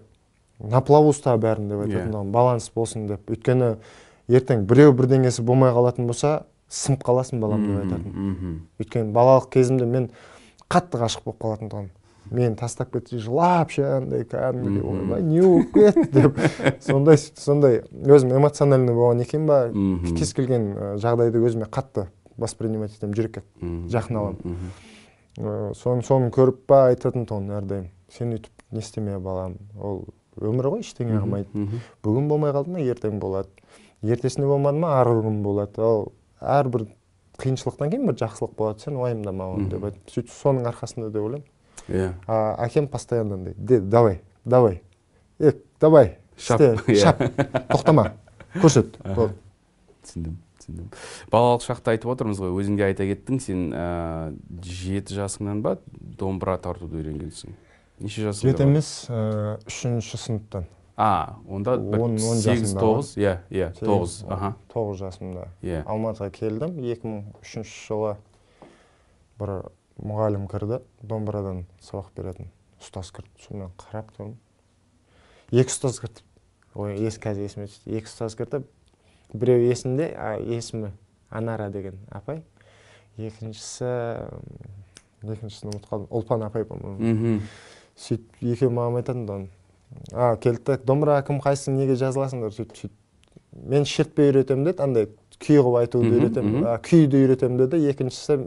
на плаву ұста бәрін деп айтатын оған, баланс болсын деп. Өйткені ертең біреу бірдеңесі болмай қалатын болса, сынып қаласың балам деп айтатын. Өйткені балалық кезімде мен қатты ғашық болып қалатын оған. Мен тастап кетсе жылап андай кәдімгідей ойбай не болып кетті деп. Сондай өзім эмоциональный болған екен ба, кез келген жағдайды өзіме қатты воспринимать етемін, жүрекке жақын аламын. Соны көріп ба айтатын оған әрдайым. Сен үйтіп не істеме балам, ол өмір ғой, ештеңе қылмайды. Бүгін болмай қалды ма, ертең болады. Ертесінде болмады ма, арғы күн болады. Ол әрбір қиыншылықтан кейін бір жақсылық болады, сен уайымдама оны деп айтып. Сөйтіп соның арқасында деп ойлаймын. Әкем постоянно давай, давай, шап, тоқтама, көрсет. Түсіндім. Балалық шақты айтып отырмыз ғой, өзіңде айта кеттің, сен 7 жасыңнан ба домбыра тартуды үйренгенсің? Неше жасыңда? 7 емес, 3-ші сыныптан. Онда 8-9, 9 жасымда. Алматыға келдім, 2003 жылы бір мұғалім кірді, домбырадан сабақ беретін ұстаз кірді, сонымен қарап тұрмын. 2 ұстаз кірді, қазір есіме түсті, 2 ұстаз кірді, біреу есімде, есімі Анара деген апай, екіншісін ұмытып қалдым, Ұлпан апай болмын. Сөйтіп екеуі маған айтатын, келді, домбыра кім қайсың, неге жазыласыңдар, сөйтіп. Мен шертпе үйретем деді, андай күй қылып айтуды үйретем, күйді үйретем деді, екіншісі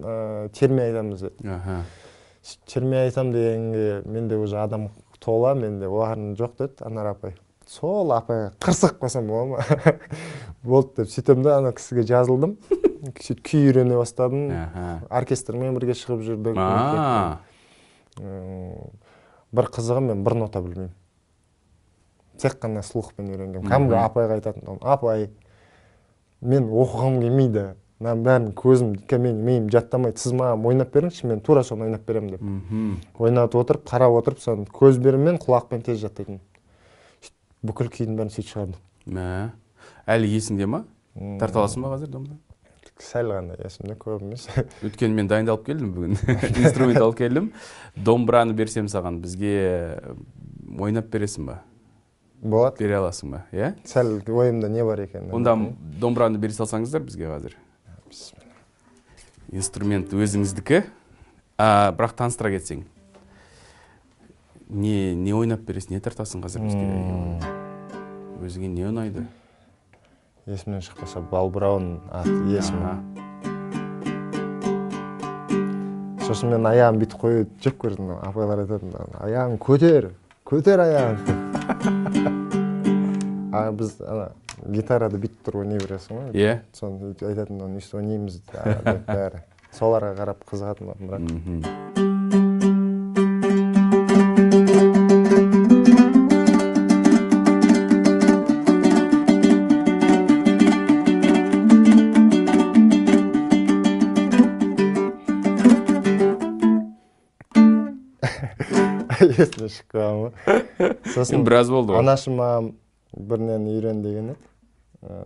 терме айтамыз деді. Терме айтам дегенге менде уже адам тола, менде оғарын жоқ деді, Анар апай. Сол апайға қырсық қосам бола ма? Болды деп сөйтем де, ана кісіге жазылдым. Күй үйрене бастадым, оркестрмен бірге шығып жүрдік. Бір қызығы мен бір нота білмеймін. Тек қана слухпен үйренгем. Кәдімгі апайға айтатын, апай, мен оқығым келмейді. Бәрін көзім, миым жаттамайды. Сіз маған ойнап беріңізші, мен тура соны ойнап берем деп. Ойнатып отырып, қарап отырып, соны көзберіммен, құлақпен тез жаттайтын. Бүкіл күйдің бәрін сөйтіп шығардым. Әлі есіңде ма? Тарта аласың ба қазір домбыра? Сәл ғана есімде, көп емес. Өйткені мен дайындалып келдім бүгін. Инструмент алып келдім. Домбыраны берсем саған, бізге ойнап бересің ба? Болады. Бере аласың ба, иә? Сәл ойымда не бар екен? Онда домбыраны бере салсаңыздар бізге қазір. Инструмент өзіңіздікі, бірақ таныстыра кетсең. Не ойнап бересің, не тартасың қазір бізге? Өзіңе не ұнайды? Есімнен шықпаса, балбырауын есімі. Сосын мен аяғын бүйтіп қойып жеп көрдім, апайлар айтатын, аяғын көтер аяғын. Біз гитарада бүйтіп тұрып ойнай бересің ғой? Иә. Соны айтатын, өйстіп ойнаймыз бәрі. Соларға қарап қызығатын бірақ. Есіне шыққанмы. Сосын біраз болды ғой. Анашым маған бірінен үйрен деген еді.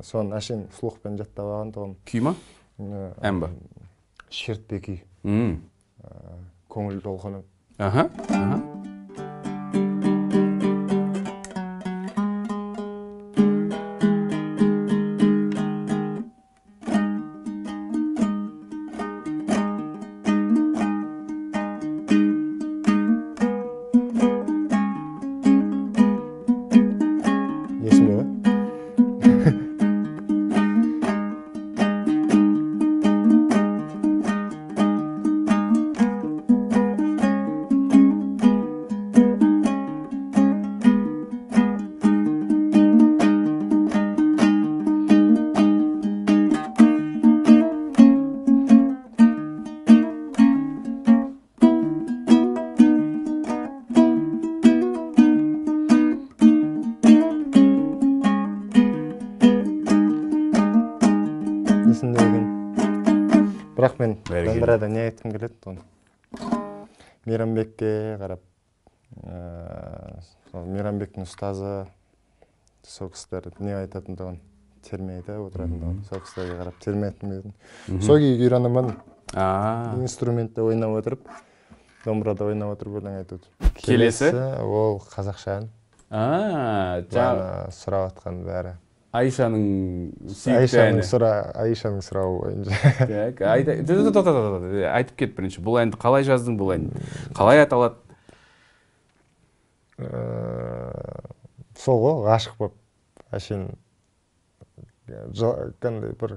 Соны әшейін слухпен жаттап алған тұғым. Күй ма? Ән ба? Шертпе күй. Көңіл толқыным. есіндегін. Бірақ мен Бәрекелді. домбырада не айтқым келеді оны. Мейрамбекке қарап, Мейрамбектің ұстазы, сол кісілер не айтатындығын, термейді отыратындығын, сол кісілерге қарап терме айтқым келеді. Сол күйге үйренемін. Инструментте ойнап отырып, домбырада ойнап отырып өлең айтып отыр. Келесі? Ол қазақша ән. Жаңа сұрап атқан бәрі. Айшаның сүйікті әні. Айшаның сұрауы бойынша. Айтып кет бірінші. Бұл әнді қалай жаздың, бұл әнді? Қалай аталады? Сол ғой, ғашық болып, әшейін қандай бір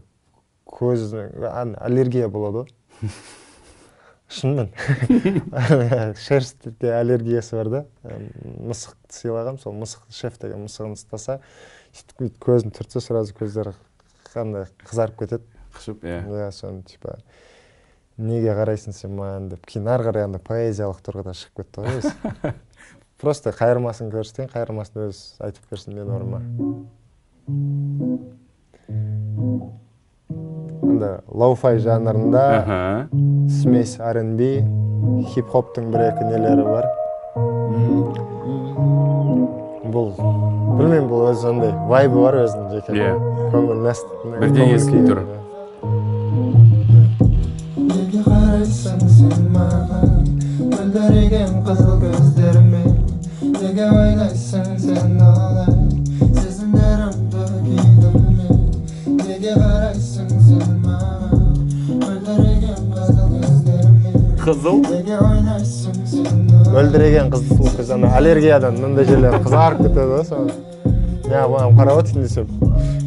көзіне аллергия болады ғой. Шынымен. Шерстке аллергиясы бар да. Мысықты сыйлағам, сол мысық шеф деген мысығын ұстаса, көзін түртсе, сразу көздері қандай қызарып кетеді. Қышып, иә. Иә, соны типа неге қарайсың сен маған деп, кейін ары қарай андай поэзиялық тұрғыда шығып кетті ғой өзі. Просто қайырмасын көрсеткен, қайырмасын өз айтып берсін мен орыма. Анда лоу-фай жанрында смесь R&B, хип-хоптың бір-екі нелері бар. Бұл, білмеймін, бұл өз андай вайбы бар өзінің жеке. Көңіл бірден естіліп тұр. Неге қарайсың сен маған, мөлдіреген қызыл көздерімен? Неге ойлайсың сен олай, сезімдерімді күйдім мен? Неге қарайсың сен маған, мөлдіреген қызыл көздерімен? Қызыл? Неге ойлайсың сен олай? Мөлдіреген қызыл көз, ана аллергиядан мындай жерлер қызарып кетеді ғой соны. Я бұған қарап отырсың десем,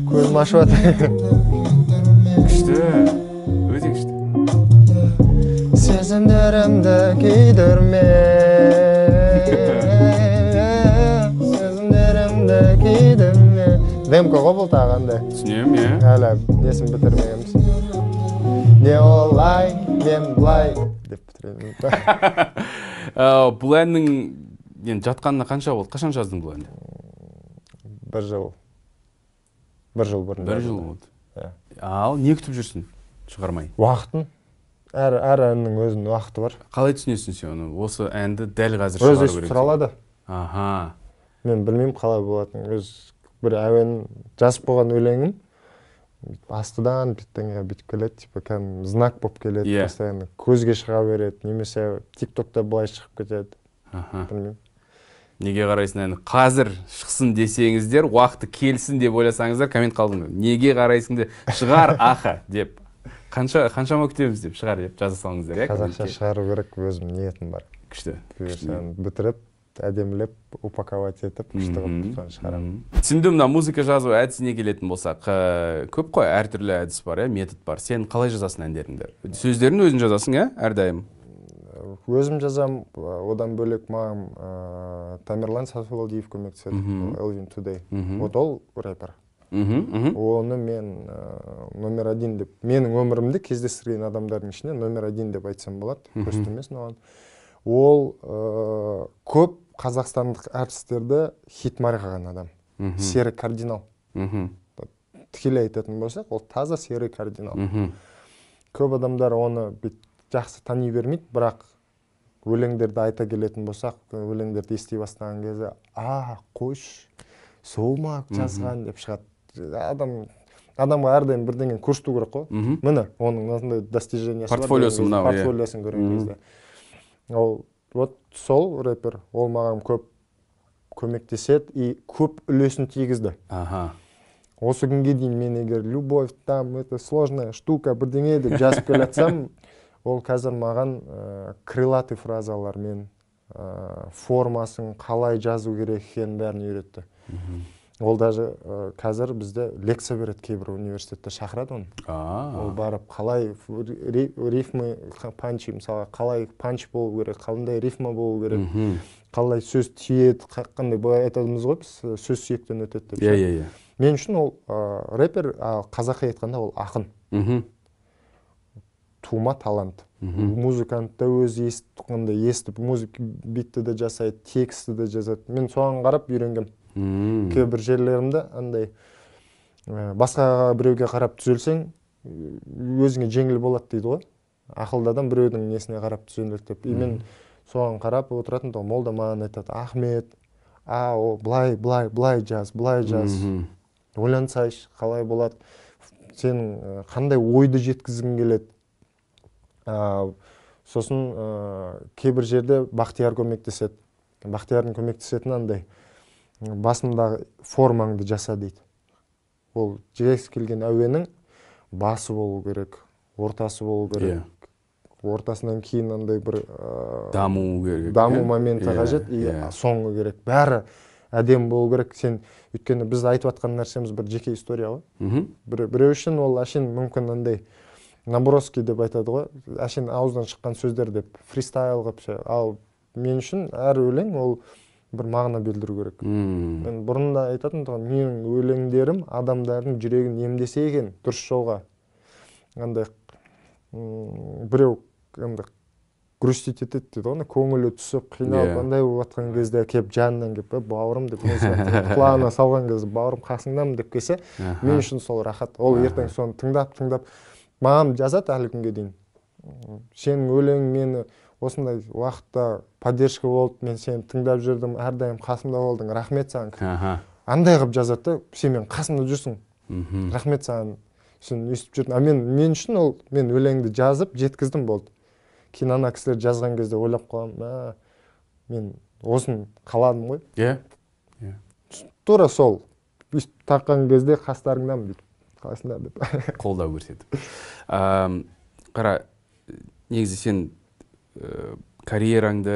көзім ашып жатыр. Күшті, өте күшті. Сезімдерімді күйдірме, сезімдерімді күйдірме. Демко ғой бұл тағандай. Түсінем, е? Әлі несін бітірмегенбіз. Не олай, мен бұлай деп бітіремін. Бұл әннің жатқанына қанша болды? Қашан жаздың бұл әнді? Бір жыл бұрын. Бір жыл болды. Ал не күтіп жүрсің шығармай? Уақытын. Әр әннің өзінің уақыты бар. Қалай түсінесің сен оны? Осы әнді дәл қазір Өз шығару естіп керек. сұралады. Аха. Мен білмеймін қалай болатынын. Өз бір әуен жазып болған өлеңім астыдан биттеңе бітіп келеді, типа кәдімгі знак болып келеді, постоянно көзге шыға береді, немесе тиктокта былай шығып кетеді. Білмеймін. Неге қарайсың әні? Қазір шықсын десеңіздер, уақыты келсін деп ойласаңыздар, коммент қалдыңдар. Неге қарайсың деп, шығар аха деп. Қаншама күтеміз деп, шығар деп жаза салыңыздар. Қазақша шығару керек, өзім ниетім бар. Күшті. Бітіріп, әдемілеп, упаковать етіп, күшті қылып шығарамын. Түсіндім, музыка жазу әдісіне келетін болсақ, көп қой, әртүрлі әдіс бар, метод бар. Сен қалай жазасың әндеріңді? Сөздерін өзің жазасың, әрдайым? Өзім жазам, одан бөлек маған Тамерлан Сатыбалдиев көмектеседі, Elvin Today. Вот ол рэпер. Оны мен номер 1 деп, менің өмірімді кездестірген адамдардың ішінде номер 1 деп айтсам болады, көстімесін оған. Ол көп қазақстандық әртістерді хит-мари қаған адам. Серый кардинал. Тікелей айтатын болсақ, ол таза серый кардинал. Көп адамдар оны жақсы тани бермейді, бірақ өлеңдерді айта келетін болсақ, өлеңдерді ести бастаған кезде, қойш, сол ма жазған деп шығады. Адамға әрдайым бірдеңен көрсету керек қой. Міне, оның насындай достижениясы бар. Портфолиосын көрген кезде. Вот сол рэпер, ол маған көп көмектеседі и көп үлесін тигізді. Осы күнге дейін мен егер любовь, там, это сложная штука, бірдеңе деп жазып келатсам, ол қазір маған крылатый фразалармен формасын қалай жазу керек екенін бәрін үйретті. Ол даже қазір бізде лекция береді, кейбір университетте шақырады оны. Ол барып қалай рифмы панчи, мысалы қалай панч болу керек, қандай рифма болу керек, қалай сөз тиеді, қандай былай айтадымыз ғой, сөз сүйектен өтеді деп. Мен үшін ол рэпер, қазақи айтқанда ол ақын. Тума талант. Музыкантта өзі естіп, музыка битті де жасайды, тексті де жазады. Мен соған қарап үйренгем. Кейбір жерлерімді андай басқа біреуге қарап түзелсең, өзіңе жеңіл болады дейді ғой. Ақылды адам біреудің несіне қарап түзеледі деп. И мен соған қарап отыратын тұғым. Ол да маған айтады, Ахмет, о, былай жаз. Ойлансайшы, қалай болады, сенің қандай ойды жеткізгің келеді. Сосын кейбір жерде Бақтияр көмектеседі. Бақтиярдың көмектесетіні андай, басындағы формаңды жаса дейді. Ол жез келген әуенің басы болу керек, ортасы болу керек. Ортасынан кейін андай бір даму керек. Даму моменті қажет, соңғы керек. Бәрі әдем болу керек. Сен өйткені біз айтып жатқан нәрсеміз бір жеке история ғой. Біреу үшін ол әшейін мүмкін андай наброски деп айтады ғой. Әшейін ауыздан шыққан сөздер деп фристайл қылып. Ал мен үшін әр өлең ол бір мағына білдіру керек. Мен бұрында айтатын тұғым, менің өлеңдерім адамдардың жүрегін емдесе екен дұрыс жолға. Андай біреу грустить етеді дейді ғой, көңілі түсіп, қиналып, андай болып жатқан кезде кеп жанынан кеп, бауырым деп, құлағына салған кезде бауырым қасыңдамын деп келсе, мен үшін сол рахат. Ол ертең соны тыңдап, маған жазады әлі күнге дейін. Сенің өлең мені осындай уақытта поддержка болды, мен сені тыңдап жүрдім, әрдайым қасымда болдың, рахмет саған. Андай қылып жазады, сен мен қасымда жүрсің, рахмет саған. Сен естіп жүрдің. Мен үшін ол, мен өлеңді жазып, жеткіздім болды. Кейін ана кісілер жазған кезде ойлап қалам, мен осын қаладым ғой. Тура сол. Таққан кезде қастарыңдамын дейді. Қаласындар деп. Қолдау көрсетіп. Қара, негізі сен карьераңды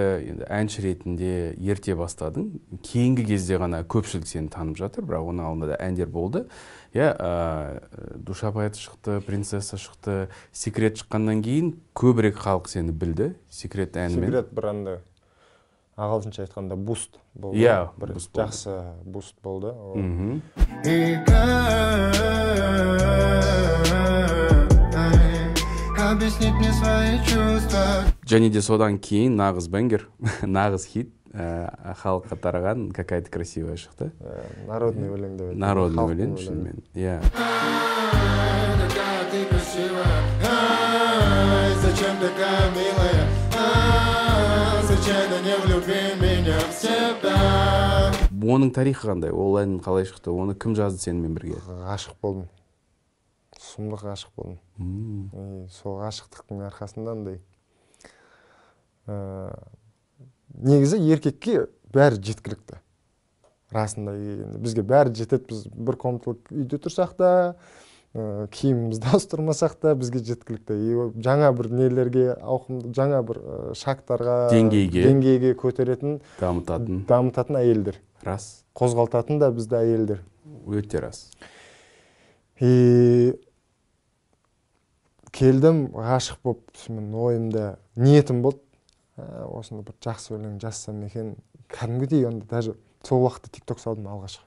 әнші ретінде ерте бастадың. Кейінгі кезде ғана көпшілік сені танып жатыр, бірақ оның алдында да әндер болды. Душа поэты шықты, принцесса шықты, секрет шыққаннан кейін көбірек халық сені білді. Секрет әнімен. Секрет бір анда ағылшынша айтқанда буст болды. Бір жақсы буст болды. Және де содан кейін нағыз бәңгер, нағыз хит, халыққа тараған какая-то красивая шықты. Народный өлең деп айтады. Народный өлең шынымен. Зачем такая милая? Случайно не влюби меня в себя. Оның тарихы қандай? Ол ән қалай шықты? Оны кім жазды сенімен бірге? Ғашық болдым. Сұмдық ғашық болдым. Сол ғашықтықтың арқасында андай. Негізі еркекке бәрі жеткілікті. Расында бізге бәрі жетеді. Біз бір комнаталық үйде тұрсақ та, киімімізді ауыстырмасақ та бізге жеткілікті. Жаңа бір нелерге, ауқымды, жаңа бір шақтарға, деңгейге көтеретін, дамытатын әйелдер. Рас. Қозғалтатын да бізді әйелдер. Өте рас. Келдім, ғашық болып, ойымда ниетім болды. Осында бір жақсы өлең жазсам екен. Кәдімгідей онда даже сол уақытта TikTok салдым алғашқы.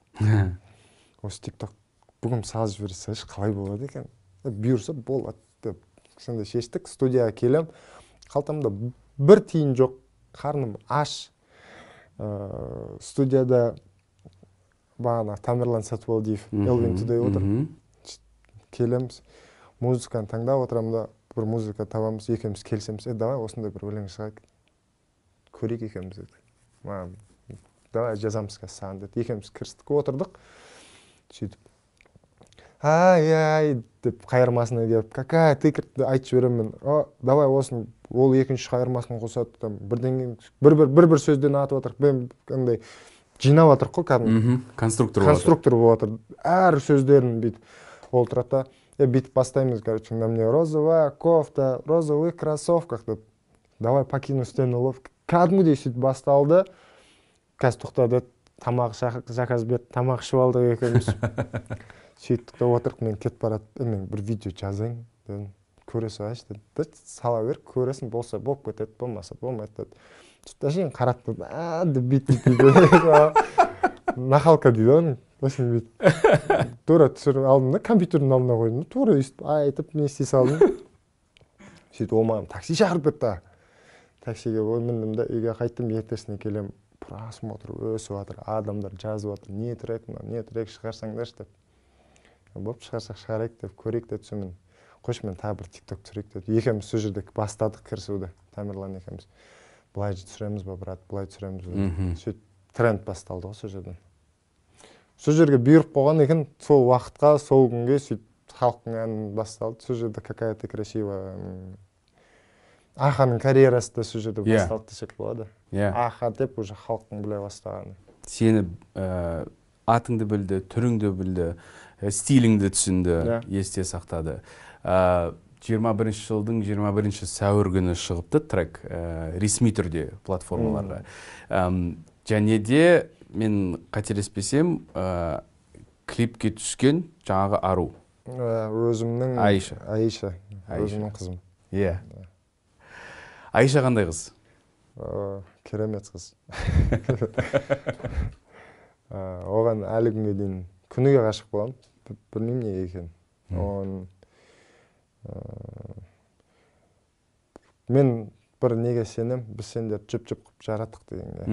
Осы TikTok бүгін салып жіберсеш қалай болады екен? Бұйырса болады деп сонда шештік. Студияға келем. Қалтамда бір тиын жоқ. Қарным аш. Студияда бағана Тамерлан Сатыбалдиев Elvin Today отыр. Келеміз. Музыканы таңдап отырамын да, бір музыка табамыз, екеуміз келсеміз, давай осындай бір өлең шығайық. Көрейік екеуміз деді. Давай жазамыз қазір саған деді. Екеуміз кірістік отырдық. Сөйтіп. Ай деп қайырмасына келіп, какая ты айтып жіберемін. Давай осын, ол екінші қайырмасын қосады. Бір сөзден атып отырық. Қандай жинап отырық қой кәдімгі. Конструктор болып отыр. Әр сөздерін бүйтіп ол тұрады. Бит поставим, короче, на мне розовая кофта, розовых кроссовках. Давай покину стену ловко. Кәдімгідей сөйтіп басталды. Қазір тоқтады, тамақ заказ берді, тамақ ішіп алдық екеуміз. Сөйттік та отырық, мен кетіп барады. Мен бір видео жазайын, көре салайыншы деді. Сала бер, көресің, болса болып кетеді, болмаса болмайды деді. Сөйтіп қарап тұрды, деп бит. Нахалка дейді оның. Осымен бейт. Тура түсіріп алдым да, компьютердің алдына қойдым. Тура өйстіп, айтып, не істей салдым. Сөйтіп, ол маған такси шақырып кетті. Таксиге міндім да, үйге қайттым, ертесіне келем. Просмотр өсіп жатыр, адамдар жазып жатыр. Не трек шығарсаңдаршы деп. Болып шығарсақ шығарайық деп, көрейік деп сөмен. қойшы мен тағы бір тикток түсірейік деді. Екеуміз сол жерде бастадық кірісуді, Тамерлан екеуміз. Былай түсіреміз ба, брат, былай түсіреміз ба. Сөйтіп тренд басталды ғой сол жерден. Сол жерге бұйырып қойған екен, сол уақытқа, сол күнге сөйтіп халықтың әнін басталды. Сол жерде какая-то красивая Аханың карьерасы да сол жерде басталды десек болады. Аха деп уже халықтың біле бастағаны. Сені атыңды білді, түріңді білді, стиліңді түсінді, есте сақтады. 21 жылдың 21 сәуір күні шығыпты трек ресми түрде платформаларға. Және де мен қателеспесем клипке түскен жаңағы Ару. Өзімнің Айша, өзімнің қызым. Айша қандай қыз? Керемет қыз. Оған әлі күнге дейін күніге ғашық боламын. Білмеймін неге екен. Мен бір неге сенем, біз сендер жүп-жүп қып жараттық дегенге.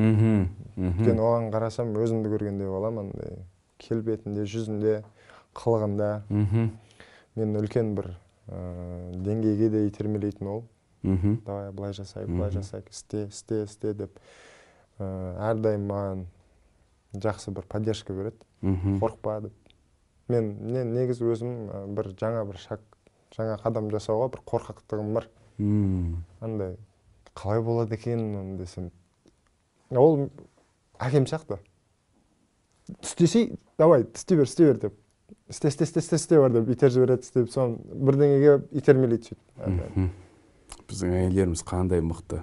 Өйткені оған қарасам өзімді көргендей боламын. Келбетінде, жүзінде, қылығында. Мен үлкен бір деңгейге де итермелейтін ол. Давай, былай жасайық, істе деп. Әрдайым маған жақсы бір поддержка береді. Қорықпа деп. Мен негізі өзім бір жаңа қадам жасауға бір қорқақтығым бар. Андай қалай болады екен десем. Ол әкем сияқты. Істесей, давай, істе бер деп. Істе бар деп итер жібереді, істеп, соны бірдеңеге итермелейді сөйтіп. Біздің әйелдеріміз қандай мықты.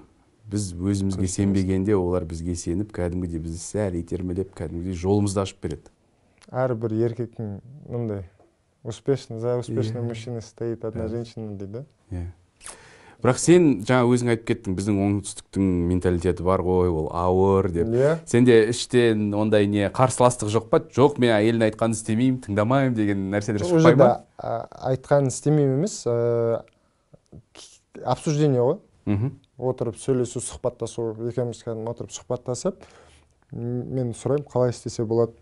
Біз өзімізге сенбегенде, олар бізге сеніп, кәдімгідей бізді сәл итермелеп, кәдімгідей жолымызды ашып береді. Әрбір еркектің мындай за успешным мужчиной стоит одна женщина дейді. Бірақ сен жаңа өзің айтып кеттің, біздің оңтүстіктің менталитеті бар ғой, ол ауыр деп. Сенде іштен ондай не қарсыластық жоқ па? Жоқ, мен әйелдің айтқанын істемеймін, тыңдамаймын деген нәрселер шықпай ма? Айтқанын істемеймін емес, обсуждение ғой. Отырып сөйлесу, сұхбаттасу, екеуміз отырып сұхбаттасып, мен сұраймын, қалай істесе болады.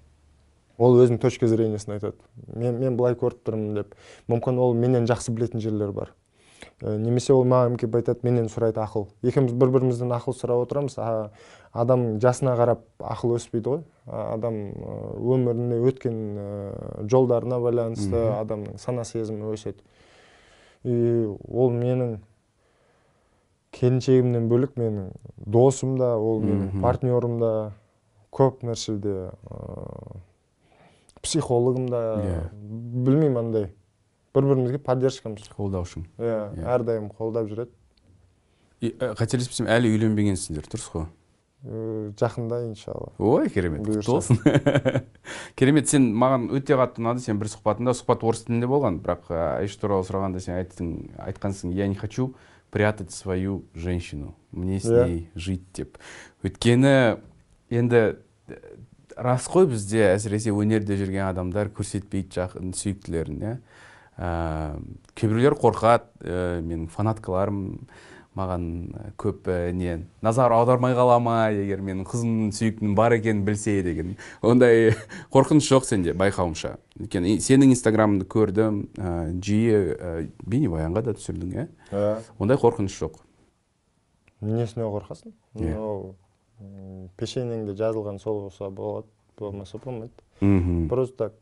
Ол өзінің точка зрениесін айтады. Мен былай көріп тұрмын деп. Мүмкін ол менен жақсы білетін жерлер бар. Немесе ол маған келіп айтады, менен сұрайды ақыл. Екеуміз бір-бірімізден ақыл сұрап отырамыз. Адам жасына қарап ақыл өспейді ғой. Адам өміріне өткен жолдарына байланысты адамның сана сезімі өседі. Ол менің келіншегімнен бөлік менің досым да, ол менің партнерым да, көп нәрседе психологым да, білмеймін андай. Бір-бірімізге поддержкамыз. Қолдаушың. Әрдайым қолдап жүреді. Қателеспесем, әлі үйленбегенсіңдер, дұрыс қой? Жақында, иншалла. Ой, керемет, құтты болсын. Керемет, сен маған өте қатты ұнады, сен бір сұхбатында, сұхбат орыс тілінде болған, бірақ Айша туралы сұрағанда сен айтқансың, я не хочу прятать свою женщину, мне с ней жить деп. Өйткені енді рас қой, бізде әсіресе өнерде жүрген адамдар көрсетпейді жақын сүйіктілерін. Кейбіреулер қорқады, менің фанаткаларым маған көп назар аудармай қала ма, егер менің қызымның сүйіктінің бар екенін білсе деген. Ондай қорқыныш жоқ сенде, байқауымша. Сенің инстаграмыңды көрдім, жиі бейнебаянға да түсірдің, ондай қорқыныш жоқ. Несіне қорқасың? Пешенеңде жазылған сол болса болады, болмаса болмайды. Просто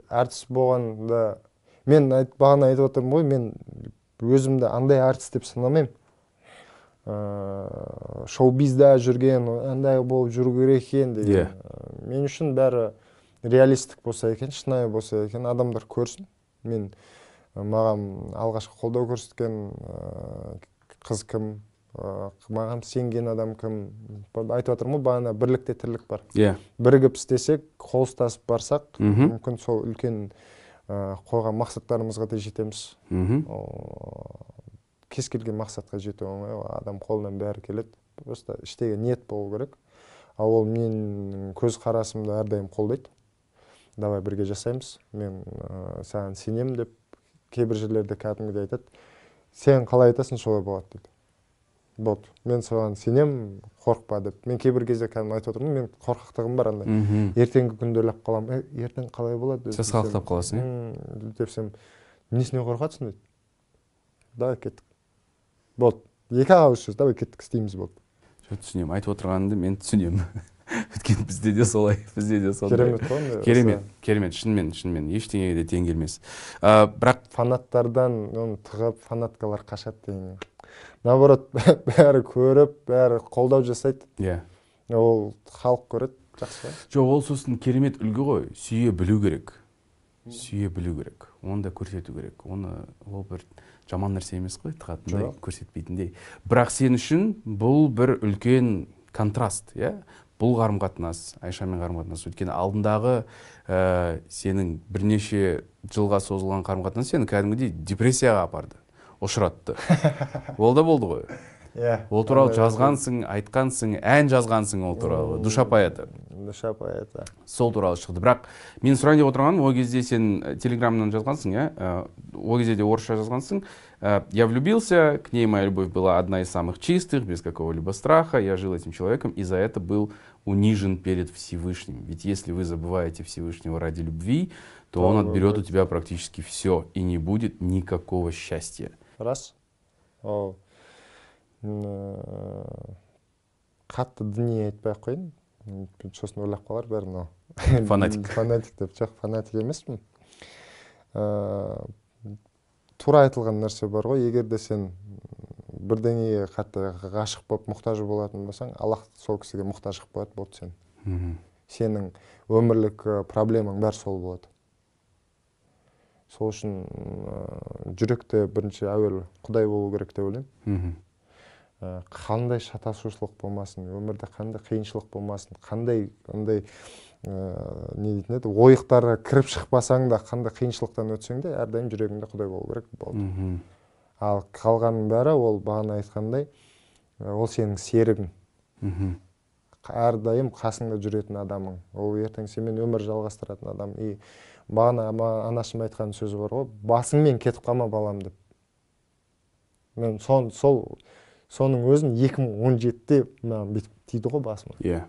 әртіс болғанда, мен бағана айтып отырмын ғой, мен өзімді андай артист деп санамаймын. Шоу-бизнесте жүрген, андай болып жүру керек екен деген. Мен үшін бәрі реалистік болса екен, шынайы болса екен, адамдар көрсін. Маған алғашқы қолдау көрсеткен қыз кім, маған сенген адам кім. Айтып отырмын ғой, бағана бірлікте тірлік бар. Бірігіп істесек, қол ұстасып барсақ, мүмкін сол үлкен қойған мақсаттарымызға да жетеміз. Кез келген мақсатқа жету оңай, адам қолынан бәрі келеді. Просто іштегі ниет болу керек. Ал ол менің көз қарасымды әрдайым қолдайды. Давай бірге жасаймыз. Мен саған сенемін деп кейбір жерлерде кәдімгідей айтады. Сен қалай айтасың, солай болады дейді. Болды. Мен саған сенем, қорықпа деп. Мен кейбір кезде кәдімгі айтып отырмын, мен қорқақтығым бар андай. Ертеңгі күнді ойлап қаламын. Ертең қалай болады? Сен сақтап қаласың, депсем, несіне қорқатсың дейді. Давай кеттік. Болды. Екі ауыз сөз, давай кеттік, істейміз болды. Түсінемін, айтып отырғаныңды мен түсінемін. Өйткені бізде де солай, бізде де сондай. Керемет қой. Керемет, шынымен, ештеңеге де тең келмес. Бірақ фанаттардан оны тығып, фанаткалар қашады деген. Наоборот, бәрі көріп, бәрі қолдау жасайды. Иә. Ол халық көреді, жақсы. Жоқ, ол сосын керемет үлгі ғой, сүйе білу керек. Оны да көрсету керек. Ол бір жаман нәрсе емес қой, тығатындай, көрсетпейтіндей. Бірақ сен үшін бұл бір үлкен контраст, иә? Бұл қарым-қатынас, Айшамен қарым-қатынас. Өйткені алдындағы сенің бірнеше жылға созылған қарым-қатынас сені кәдімгідей депрессияға апарды, ұшыратты. Ол да болды ғой. Ол туралы жазғансың, айтқансың, ән жазғансың ол туралы. Душа поэта. Сол туралы шықты. Бірақ мен сұрайын деп отырғаным, ол кезде сен телеграмнан жазғансың, ол кезде де орысша жазғансың. Я влюбился, к ней моя любовь была одна из самых чистых, без какого-либо страха. Я жил этим человеком и за это был унижен перед Всевышним. Ведь если вы забываете Всевышнего ради любви, то он отберет у тебя практически все, и не будет никакого счастья. Раз. Қатты діни айтпай ақ қойын. Сосын ойлап қалар бәрін. Фанатик. Фанатик деп, жоқ, фанатик емеспін. Тура айтылған нәрсе бар ғой, егер де сен бірдеңеге қатты ғашық болып, мұқтаж болатын болсаң, Аллах сол кісіге мұқтаж қылып қояды, болды сен. Сенің өмірлік проблемаң бәрі сол болады. Сол үшін жүректе бірінші әуел Құдай болу керек деп ойлаймын. Қандай шатасушылық болмасын, өмірде қандай қиыншылық болмасын, қандай не дейтін еді, ойықтарға кіріп шықпасаң да, қандай қиыншылықтан өтсең де, әрдайым жүрегіңде Құдай болу керек болды. Ал қалғанның бәрі, ол бағана айтқандай, ол сенің серігің. Әрдайым қасыңда жүретін адамың. Ол ертең сенімен өмір жалғастыратын адам. И бағана анашым айтқан сөзі бар ғой, басыңмен кетіп қалма балам деп. Мен соның өзін 2017-те бүйтіп тиді ғой басыма. Иә.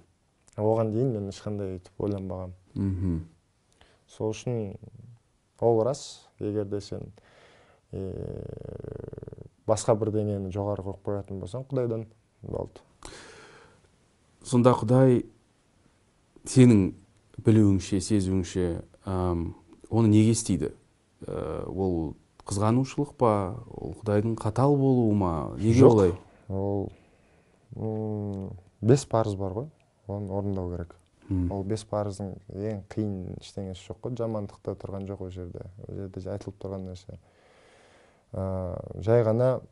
Оған дейін мен ешқандай ойланбағам. Сол үшін ол рас, егер де сен басқа бірдеңені жоғары қойып қоятын болсаң, Құдайдан болды. Сонда Құдай сенің білуіңше, сезуіңше, оны неге істейді? Ол қызғанушылық па, ол Құдайдың қатал болуы ма? Неге олай? Ол 5 парыз бар ғой, оны орындау керек. Ол 5 парыздың ең қиын ештеңесі жоқ қой, жамандықта тұрған жоқ ол жерде. Ол жерде айтылып тұрған нәрсе. Жай ғана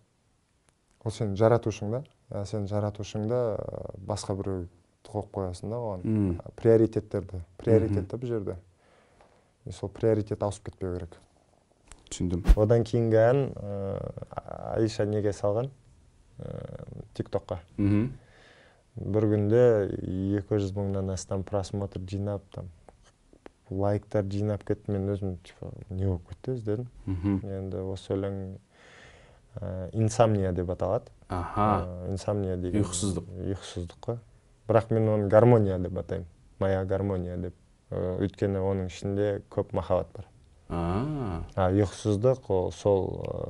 ол сен жаратушыңда, сен жаратушыңда басқа біреу қойып қоясың да оған. Приоритеттерді, приоритетті бұл жерде. Сол приоритет ауысып кетпеу керек. Түсіндім. Одан кейінгі ән Айша неге салған? ТикТокқа. Бір күнде 200 мыңнан астам просмотр жинап, лайктар жинап кетті. Мен өзім не болып кетті іздедім. Енді осы өлең инсомния деп аталады. Инсомния деген ұйқысыздық қой. Бірақ мен оны гармония деп атаймын. Моя гармония деп. Өйткені оның ішінде көп махаббат бар. Ұйқысыздық сол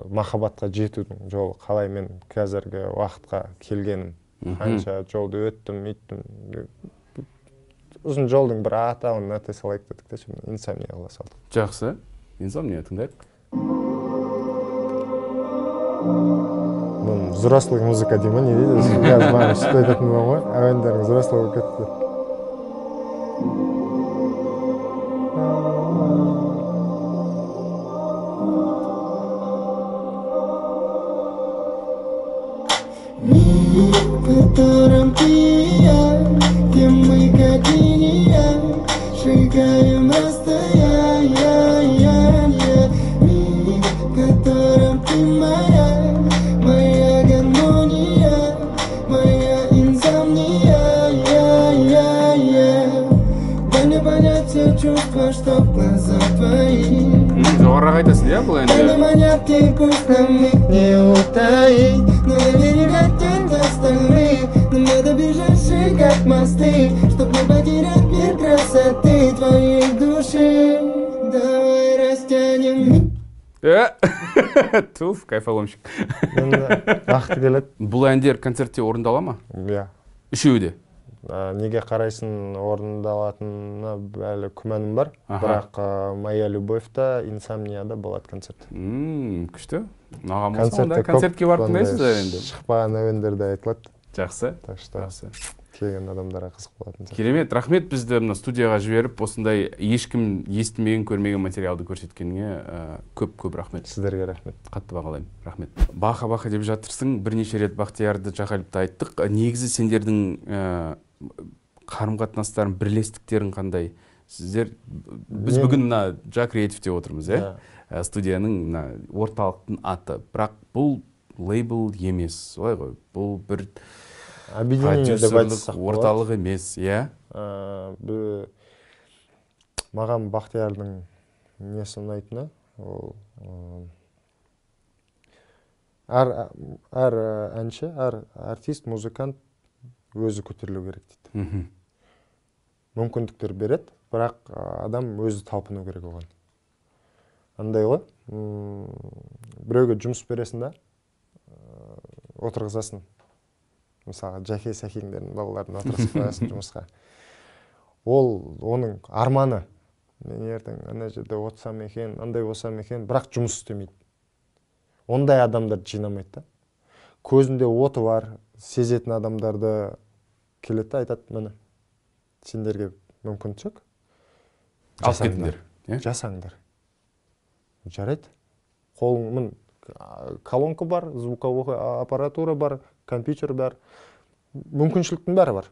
махаббатқа жетудің жолы. Қалай мен қазіргі уақытқа келгенім, қанша жолды өттім, үйттім. Ұзын жолдың бір атауын атай салайық дедік те, инсомния қыла салдық. Жақсы, инсомния тыңдайық. Бұл взрослый музыка деймін, не дейді? Қазір маған шықты айтатын болған ғой, әуендерің взрослый болып кетті. Котором ты и я, где мы как линия, шагаем расстояние. Мир, в котором ты моя гармония, моя инсомния. Дай мне понять все чувства, что в глазах твоих. Жоғарырақ айтасың, иә, бұл әнді? Дай мне понять, ты вкус на миг не утаить. Но я верю, нам надо бежать, шагать мосты, чтоб не потерять мир красоты твоей души. Давай растянем. Туф, кайфоломщик. Енді вақыты келеді. Бұл әндер концертте орындала ма? Иә. Үшеуі де? Неге қарайсын орындалатынына әлі күмәнім бар. Бірақ Моя любовьта, Инсомнияда болады концерт. Күшті. Маған болса, онда концертке барып тыңдайсыздар енді. Шықпаған әуендерді айтылады. Жақсы. Так что келген адамдарға қызық болатын. Керемет, рахмет бізді мына студияға жіберіп, осындай ешкім естімеген, көрмеген материалды көрсеткеніңе көп рахмет. Сіздерге рахмет. Қатты бағалаймын. Рахмет. Баха деп жатырсың. Бірнеше рет Бақтиярды, Жақалипті айттық. Негізі сендердің қарым-қатынастарың, бірлестіктерің қандай? Сіздер біз бүгін мына Жа Креативте отырмыз, студияның орталықтың аты. Бірақ бұл лейбл емес, солай ғой. Бұл бір объединение деп айтсақ болады. Орталық емес, иә? Маған Бақтиярдың несі ұнайтыны, ол әр әнші, әр артист, музыкант өзі көтерілу керек дейді. Мүмкіндіктер береді, бірақ адам өзі талпыну керек оған. Андай ғой, біреуге жұмыс бересің да, отырғызасын. Мысалы, Жәке Сәкеңдердің балаларын отырғызып қоясың жұмысқа. Ол оның арманы. Мен ертең ана жерде отырсам екен, андай болсам екен, бірақ жұмыс істемейді. Ондай адамдарды жинамайды да. Көзінде оты бар, сезетін адамдарды келеді, айтады, міне, сендерге мүмкіншілік жасаңдар. Жарайды. Қолың, колонка бар, звуковой аппаратура бар, компьютер бар, мүмкіншіліктің бәрі бар.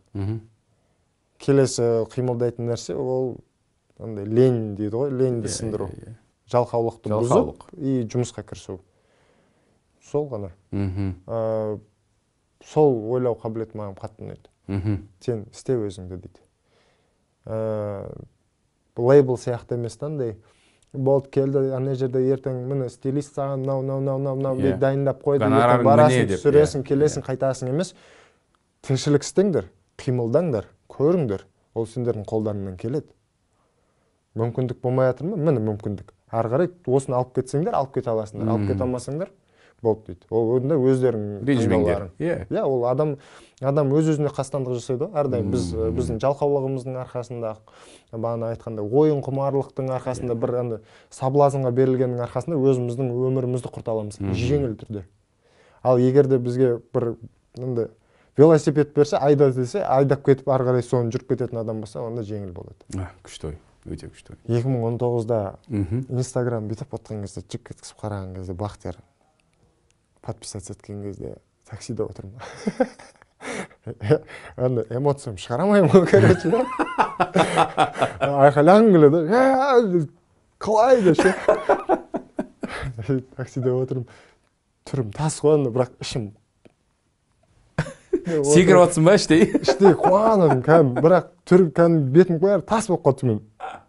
Келесі қимылдайтын нәрсе, ол лень дейді ғой, ленді сындыру. Жалқаулықты бұзып, жұмысқа кірісу. Сол ғана. Сол ойлау қабілеті маған қатты ұнайды. Сен істе өзіңді дейді. Лейбл сияқты емес андай, болды келді, ана жерде ертең міне стилист саған мынау деп дайындап қойды, ертең барасың, түсіресің, келесің, қайтасың емес. Тіршілік істеңдер, қимылдаңдар, көріңдер. Ол сендердің қолдарыңнан келеді. Мүмкіндік болмай жатыр ма? Міне мүмкіндік. Ары қарай осыны алып кетсеңдер, алып кете аласыңдар. Алып кете алмасаңдар, болды дейді. Ол өзінде өздерің ренжімеңдер. Иә, ол адам өз-өзіне қастандық жасайды. Әрдайым біздің жалқаулығымыздың арқасында, бағана айтқанда, ойын құмарлықтың арқасында, бір саблазынға берілгеннің арқасында өзіміздің өмірімізді құрта аламыз. Жеңіл түрде. Ал егер де бізге бір велосипед берсе, айда десе, айдап кетіп, ары қарай соны жүріп кететін адам болса, онда жеңіл болады. Күшті ой. Өте күшті. 2019-да Инстаграм бүйтіп отқан кезде, жүк кеткісіп қараған кезде, Бақтияр подписаться еткен кезде таксида отырмын. Эмоциям шығарамаймын, короче, да? Айқайлағым келеді, қалай десе. Таксида отырмын, түрім тас қойды, бірақ ішім. Секіріп отырсың ба іштей? Іштей қуаным, бірақ түрім бетім қояр, тас болып қалды мен.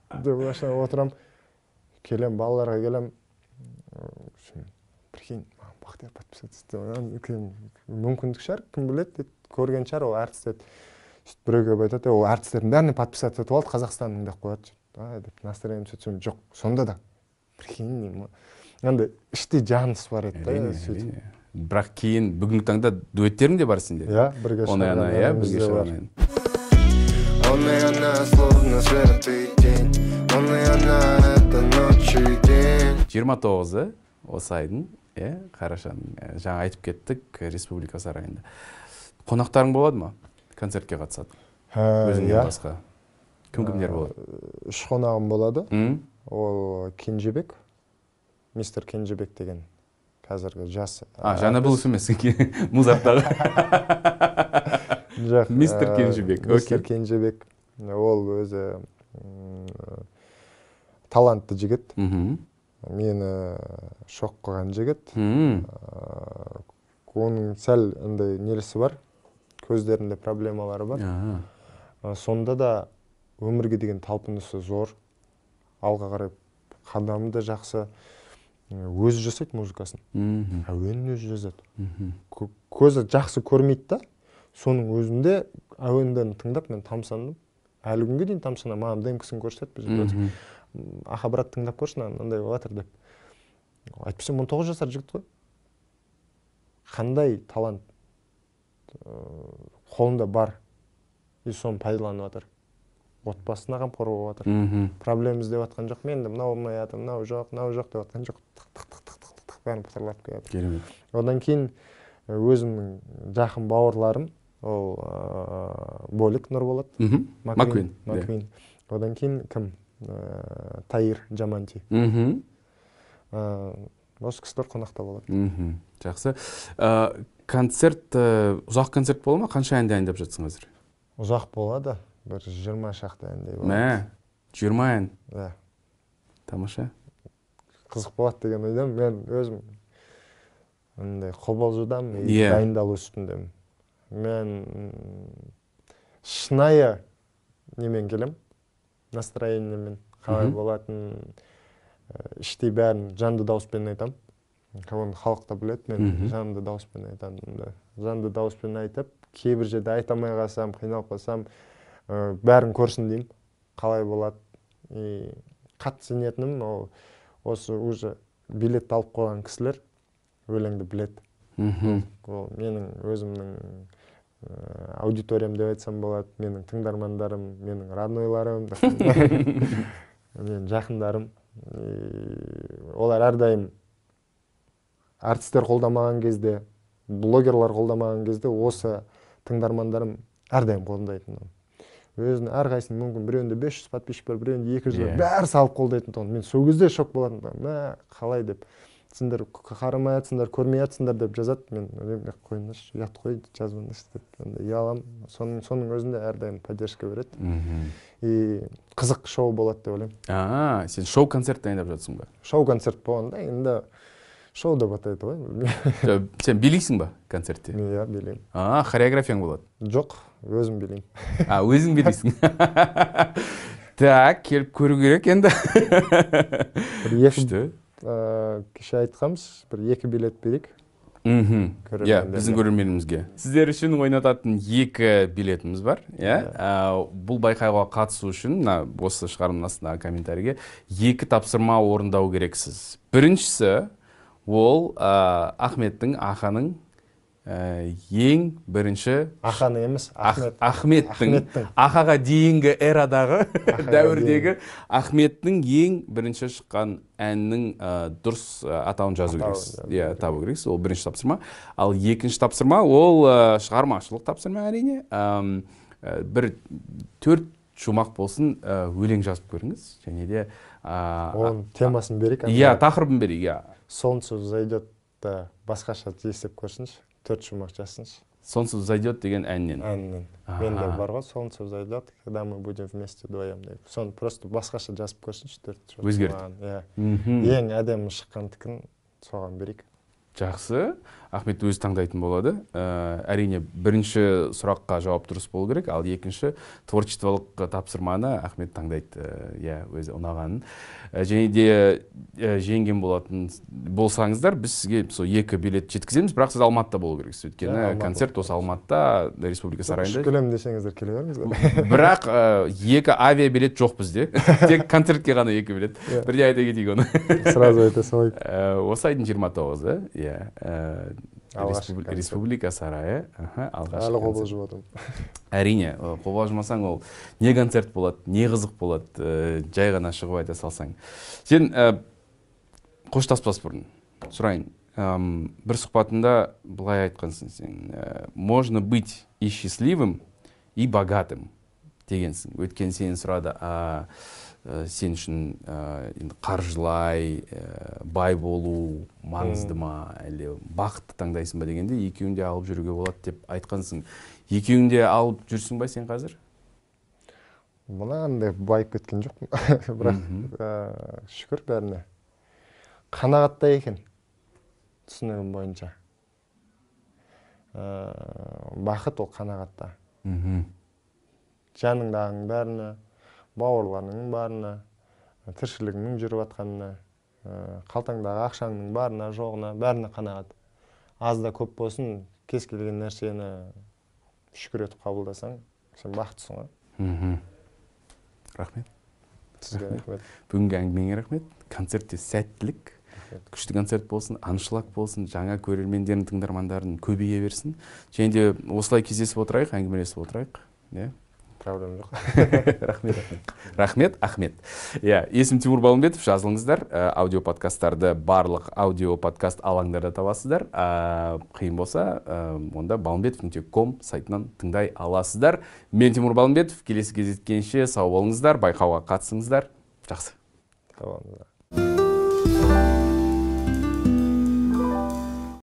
Машина отырам, келем, балаларға келем. Прикинь, Бақтияр подписаться етті. Мүмкіндік шығар, кім біледі, көрген шығар, ол әртіс деді. Біреуге айтады, ол әртістердің бәріне подписаться етіп алды, Қазақстанның деп қояды. Деп настроением сөйтсем, жоқ, сонда да. Прикинь, іштей жаныс бар еді. Бірақ кейін бүгінгі таңда дуэттерің де бар сенде? Иә, бірге шығарған. Она словно святый день, она это ночью и день. 29-ы осы айдың, қарашаның, жаңа айтып кеттік, Республика сарайында. Қонақтарың болады ма? Концертке қатысады. Өзіңнен басқа. Кім-кімдер болады? 3 қонағым болады. Ол Кенжебек, мистер Кенжебек деген қазіргі жас. Жаңа бұл емес, Музарттағы. Мистер Кенжебек. Мистер Кенжебек. Ол өзі талантты жігіт. Мені шоқ қылған жігіт. Оның сәл нелесі бар. Көздерінде проблемалары бар. Сонда да өмірге деген талпынысы зор. Алға қарай қадамы да жақсы. Өзі жасайды музыкасын. Әуенін өзі жазады. Көзі жақсы көрмейді да. Соның өзінде әуендерін тыңдап мен тамсандым. Әлі күнге дейін тамсанам. Маған демкісін көрсетеді. Аха, брат, тыңдап көршін, андай болатыр деп. Айтпасам 19 жасар жігіт қой. Қандай талант қолында бар. И соны пайдаланып жатыр. Отбасына қамқор болып жатыр. Проблема іздеп жатқан жоқ. Менде мынау болмай жатыр, мынау жоқ деп жатқан жоқ. Тық бәрін пытырлап келеді. Керемет. Одан кейін өзімнің жақын бауырларым, ол Болик Нұрболат, Маквин. Одан кейін кім? Таир Жаманти. Осы кісілер қонақта болады. Жақсы. Концерт, ұзақ концерт бола ма? Қанша әнді дайындап жатсың қазір? Ұзақ болады. Бір 20 шақты әндей болады. Мә, 20 ән. Да. Тамаша. Қызық болады деген ойдам. Мен өзім қобалжудам, дайындалу үстіндемін. Мен шынайы немен келем, настроениемен, қалай болатын, іштей бәрін жанды дауыспен айтам. Оны халық та біледі, мен жанды дауыспен айтам. Жанды дауыспен айтып, кейбір жерде айтамай қалсам, қиналып қалсам, бәрін көрсін деймін, қалай болады. Қатты сенетінім, осы уже билет алып қойған кісілер өлеңді біледі. Ол менің өзімнің аудиториям деп айтсам болады, менің тыңдармандарым, менің роднойларым, менің жақындарым. Олар әрдайым артистер қолдамаған кезде, блогерлар қолдамаған кезде осы тыңдармандарым әрдайым қолдайтын. Өзінің әрқайсының мүмкін біреуінде 500 подписчик бар, біреуінде 200 бар, бәрі салып қолдайтын. Мен сол кезде шок болатын. Мә, қалай деп. Сендер қарамай жатсыңдар, көрмей жатсыңдар деп жазады. Мен қойыңдаршы, ұят қой, жазбаңдаршы деп. Ұялам. Соның өзінде әрдайым поддержка береді. И қызық шоу болады деп ойлаймын. Сен шоу-концерт дайындап жатсың ба? Шоу-концерт болғанда, енді шоу деп атайды ғой. Сен билейсің ба концертте? Иә, билеймін. Хореографияң болады? Жоқ, өзім билеймін. Өзің билейсің. Так, келіп көру керек енді. Күшті. Кеше айтқанбыз, бір 2 билет берейік. Біздің көрерменімізге. Сіздер үшін ойнататын 2 билетіміз бар. Бұл байқауға қатысу үшін, осы шығарманың астындағы комментарийге 2 тапсырма орындау керексіз. Біріншісі, ол Ахметтің, Аханың ең бірінші... Аханы емес, Ахметтің. Ахаға дейінгі эрадағы, дәуірдегі Ахметтің ең бірінші шыққан әннің дұрыс атауын жазу керексіз. Табу керексіз. Ол бірінші тапсырма. Ал екінші тапсырма, ол шығармашылық тапсырма әрине. Бір 4 шумақ болсын, өлең жазып көріңіз. Және де... Оның темасын берейік. Тақырыбын берейік. Солнце взойдет басқаша естіп көрсінші. 4 шумақ жазсыншы. Солнце взойдет деген әннен. Менде бар ғой, солнце взойдет, когда мы будем вместе вдвоем деп. Соны просто басқаша жазып көрсінші. Өзгерт. Ең әдемі шыққандікін соған берейік. Жақсы. Ахмет өзі таңдайтын болады. Әрине, бірінші сұраққа жауап дұрыс болу керек, ал екінші творчестволық тапсырманы Ахмет таңдайды, өзі ұнағанын. Және де жеңген болсаңыздар, біз сізге 2 билет жеткіземіз, бірақ сіз Алматыда болу керексіз. Өйткені концерт осы Алматыда, Республика сарайында. Күлем десеңіздер келе беріңіз. Бірақ 2 авиабилет жоқ бізде. Тек концертке ғана 2 билет. Бірде айта кетейік оны. Сразу айта салайық. Осы айдың 29-ы, Республика сарайы. Әлі қобалжып отырмын. Әрине, қобалжымасаң ол не концерт болады, не қызық болады, жай ғана шығып айта салсаң. Сен қоштаспас бұрын сұрайын. Бір сұхбатында былай айтқансың сен. Можно быть и счастливым, и богатым дегенсің. Өткен сен сұрады, сен үшін қаржылай, бай болу маңызды ма, әлде бақытты таңдайсың ба дегенде, екеуін де алып жүруге болады деп айтқансың. Екеуін де алып жүрсің ба сен қазір? Мұнағандай байып кеткен жоқпын. Бірақ шүкір бәріне. Қанағатта екен, түсінігім бойынша. Бақыт ол қанағатта. Жаныңдағың бәріне, бауырларының барына, тіршілігінің жүріп атқанына, қалтаңдағы ақшаңның барына, жоғына, бәріне қанағат. Аз да көп болсын, кез келген нәрсені шүкір етіп қабылдасаң, сен бақыттысың ғой. Рахмет. Сізге рахмет. Бүгінгі әңгімеңе рахмет. Концертте сәттілік. күшті концерт болсын, аншлаг болсын, жаңа көрермендердің, тыңдармандардың көбейе берсін. Және де осылай кездесіп отырайық, әңгімелесіп отырайық. Иә. Проблема жоқ. Рахмет, Ахмет. Иә, есім Тимур Балымбетов, жазылыңыздар. Аудио подкасттарды барлық аудио подкаст алаңдарда табасыздар. Қиын болса, онда balmbetov.com сайтынан тыңдай аласыздар. Мен Тимур Балымбетов, келесі кездескенше сау болыңыздар, байқауға қатысыңыздар. Жақсы. Сау болыңыздар.